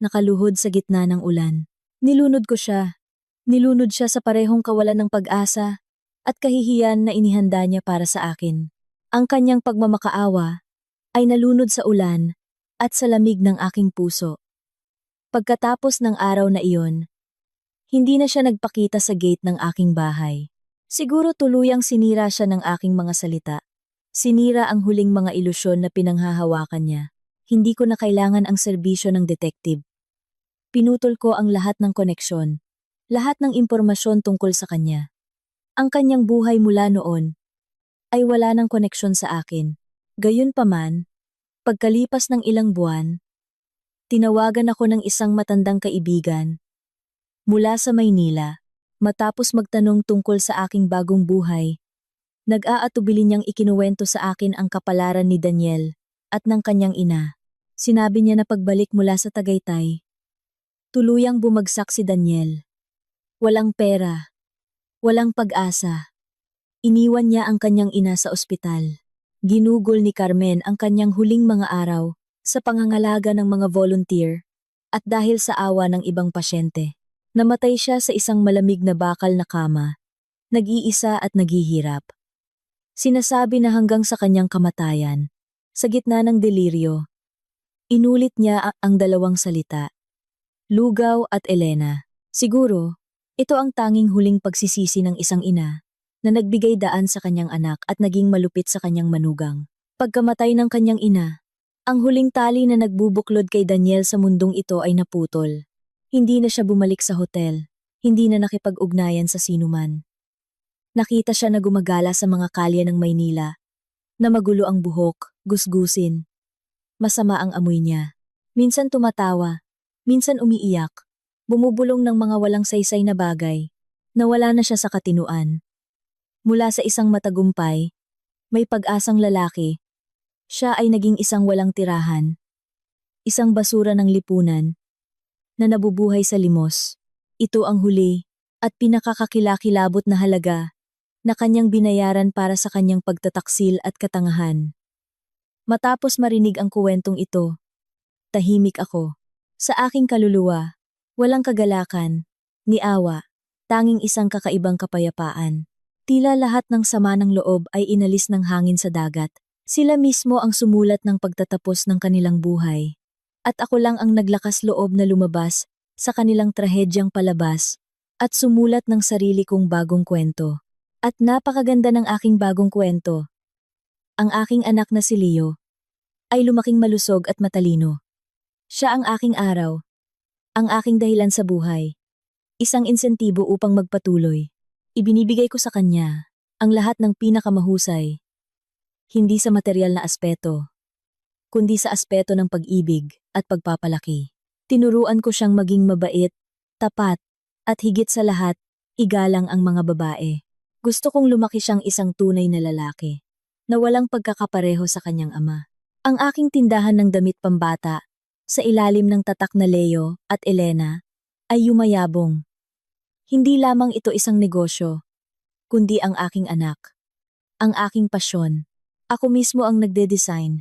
Nakaluhod sa gitna ng ulan. Nilunod ko siya. Nilunod siya sa parehong kawalan ng pag-asa at kahihiyan na inihanda niya para sa akin. Ang kanyang pagmamakaawa ay nalunod sa ulan at sa lamig ng aking puso. Pagkatapos ng araw na iyon, hindi na siya nagpakita sa gate ng aking bahay. Siguro tuluyang sinira siya ng aking mga salita. Sinira ang huling mga ilusyon na pinanghahawakan niya. Hindi ko na kailangan ang serbisyo ng detective. Pinutol ko ang lahat ng koneksyon. Lahat ng impormasyon tungkol sa kanya. Ang kanyang buhay mula noon ay wala ng koneksyon sa akin. Gayunpaman, pagkalipas ng ilang buwan, tinawagan ako ng isang matandang kaibigan mula sa Maynila. Matapos magtanong tungkol sa aking bagong buhay, nag-aatubili niyang ikinuwento sa akin ang kapalaran ni Daniel at ng kanyang ina. Sinabi niya na pagbalik mula sa Tagaytay, tuluyang bumagsak si Daniel. Walang pera, walang pag-asa. Iniwan niya ang kanyang ina sa ospital. Ginugol ni Carmen ang kanyang huling mga araw sa pangangalaga ng mga volunteer at dahil sa awa ng ibang pasyente, namatay siya sa isang malamig na bakal na kama, nag-iisa at naghihirap. Sinasabi na hanggang sa kanyang kamatayan, sa gitna ng deliryo, inulit niya ang dalawang salita, lugaw at Elena. Siguro, ito ang tanging huling pagsisisi ng isang ina na nagbigay daan sa kanyang anak at naging malupit sa kanyang manugang. Pagkamatay ng kanyang ina, ang huling tali na nagbubuklod kay Daniel sa mundong ito ay naputol. Hindi na siya bumalik sa hotel, hindi na nakipag-ugnayan sa sinuman. Nakita siya na gumagala sa mga kalye ng Maynila, na magulo ang buhok, gusgusin. Masama ang amoy niya. Minsan tumatawa, minsan umiiyak, bumubulong ng mga walang saysay na bagay. Nawala na siya sa katinuan. Mula sa isang matagumpay, may pag-asang lalaki, siya ay naging isang walang tirahan. Isang basura ng lipunan, na nabubuhay sa limos. Ito ang huli, at pinakakakilakilabot na halaga, na kanyang binayaran para sa kanyang pagtataksil at katangahan. Matapos marinig ang kuwentong ito, tahimik ako. Sa aking kaluluwa, walang kagalakan, ni awa, tanging isang kakaibang kapayapaan. Tila lahat ng sama ng loob ay inalis ng hangin sa dagat. Sila mismo ang sumulat ng pagtatapos ng kanilang buhay. At ako lang ang naglakas loob na lumabas sa kanilang trahedyang palabas at sumulat ng sarili kong bagong kwento. At napakaganda ng aking bagong kwento. Ang aking anak na si Leo ay lumaking malusog at matalino. Siya ang aking araw, ang aking dahilan sa buhay. Isang insentibo upang magpatuloy. Ibinibigay ko sa kanya ang lahat ng pinakamahusay. Hindi sa material na aspeto, kundi sa aspeto ng pag-ibig at pagpapalaki. Tinuruan ko siyang maging mabait, tapat, at higit sa lahat, igalang ang mga babae. Gusto kong lumaki siyang isang tunay na lalaki, na walang pagkakapareho sa kanyang ama. Ang aking tindahan ng damit pambata, sa ilalim ng tatak na Leo at Elena, ay yumayabong. Hindi lamang ito isang negosyo, kundi ang aking anak. Ang aking pasyon. Ako mismo ang nagde-design,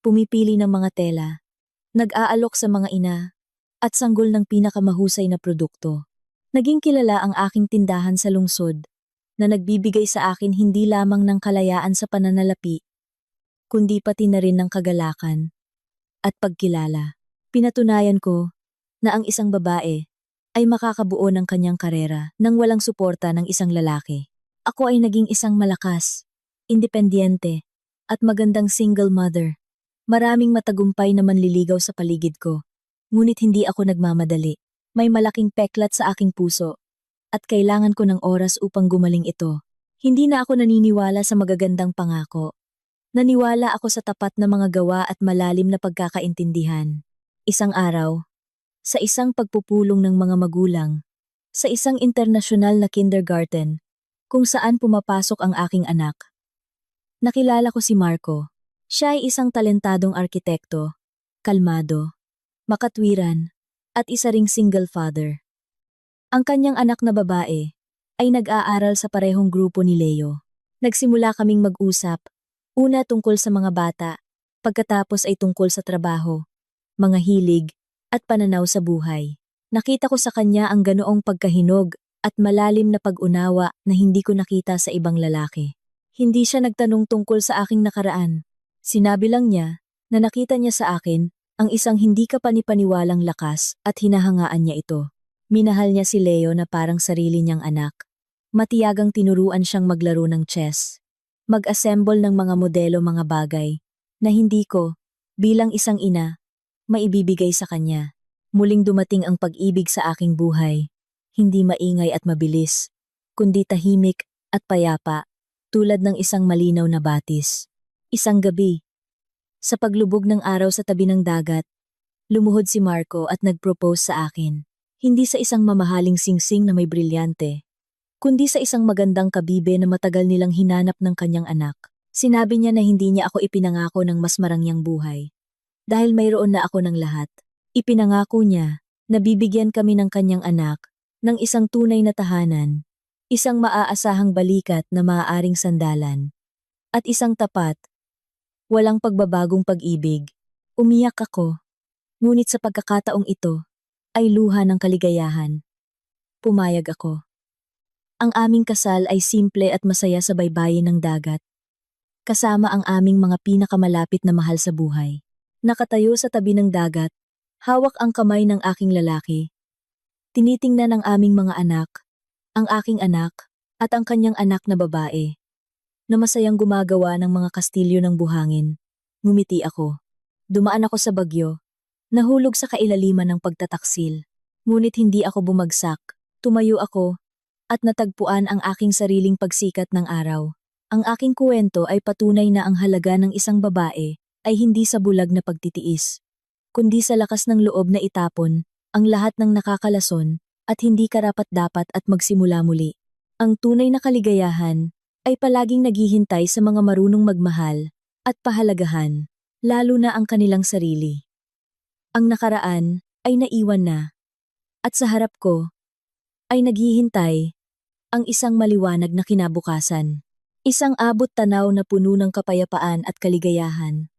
pumipili ng mga tela, nag-aalok sa mga ina, at sanggol ng pinakamahusay na produkto. Naging kilala ang aking tindahan sa lungsod, na nagbibigay sa akin hindi lamang ng kalayaan sa pananalapi, kundi pati na rin ng kagalakan at pagkilala. Pinatunayan ko na ang isang babae ay makakabuo ng kanyang karera nang walang suporta ng isang lalaki. Ako ay naging isang malakas, independyente, at magandang single mother. Maraming matagumpay na manliligaw sa paligid ko, ngunit hindi ako nagmamadali. May malaking peklat sa aking puso, at kailangan ko ng oras upang gumaling ito. Hindi na ako naniniwala sa magagandang pangako. Naniwala ako sa tapat na mga gawa at malalim na pagkakaintindihan. Isang araw, sa isang pagpupulong ng mga magulang, sa isang internasyonal na kindergarten, kung saan pumapasok ang aking anak, nakilala ko si Marco. Siya ay isang talentadong arkitekto, kalmado, makatwiran, at isa ring single father. Ang kanyang anak na babae ay nag-aaral sa parehong grupo ni Leo. Nagsimula kaming mag-usap, una tungkol sa mga bata, pagkatapos ay tungkol sa trabaho, mga hilig, at pananaw sa buhay. Nakita ko sa kanya ang ganoong pagkahinog at malalim na pag-unawa na hindi ko nakita sa ibang lalaki. Hindi siya nagtanong tungkol sa aking nakaraan. Sinabi lang niya na nakita niya sa akin ang isang hindi kapanipaniwalang lakas at hinahangaan niya ito. Minahal niya si Leo na parang sarili niyang anak. Matiyagang tinuruan siyang maglaro ng chess, mag-assemble ng mga modelo mga bagay na hindi ko, bilang isang ina, maibibigay sa kanya. Muling dumating ang pag-ibig sa aking buhay. Hindi maingay at mabilis, kundi tahimik at payapa. tulad ng isang malinaw na batis. Isang gabi, sa paglubog ng araw sa tabi ng dagat, lumuhod si Marco at nag-propose sa akin. Hindi sa isang mamahaling singsing na may brilyante, kundi sa isang magandang kabibe na matagal nilang hinanap ng kanyang anak. Sinabi niya na hindi niya ako ipinangako ng mas marangyang buhay. Dahil mayroon na ako ng lahat. Ipinangako niya na bibigyan kami ng kanyang anak ng isang tunay na tahanan, isang maaasahang balikat na maaaring sandalan, at isang tapat, walang pagbabagong pag-ibig. Umiyak ako, ngunit sa pagkakataong ito ay luha ng kaligayahan. Pumayag ako. Ang aming kasal ay simple at masaya sa baybayin ng dagat, kasama ang aming mga pinakamalapit na mahal sa buhay. Nakatayo sa tabi ng dagat, hawak ang kamay ng aking lalaki. Tinitingnan ang aming mga anak, ang aking anak, at ang kanyang anak na babae, na masayang gumagawa ng mga kastilyo ng buhangin. Ngumiti ako. Dumaan ako sa bagyo, nahulog sa kailaliman ng pagtataksil. Ngunit hindi ako bumagsak. Tumayo ako, at natagpuan ang aking sariling pagsikat ng araw. Ang aking kwento ay patunay na ang halaga ng isang babae ay hindi sa bulag na pagtitiis, kundi sa lakas ng loob na itapon ang lahat ng nakakalason at hindi karapat-dapat at magsimula muli. Ang tunay na kaligayahan ay palaging naghihintay sa mga marunong magmahal at pahalagahan, lalo na ang kanilang sarili. Ang nakaraan ay naiwan na, at sa harap ko ay naghihintay ang isang maliwanag na kinabukasan. Isang abot tanaw na puno ng kapayapaan at kaligayahan.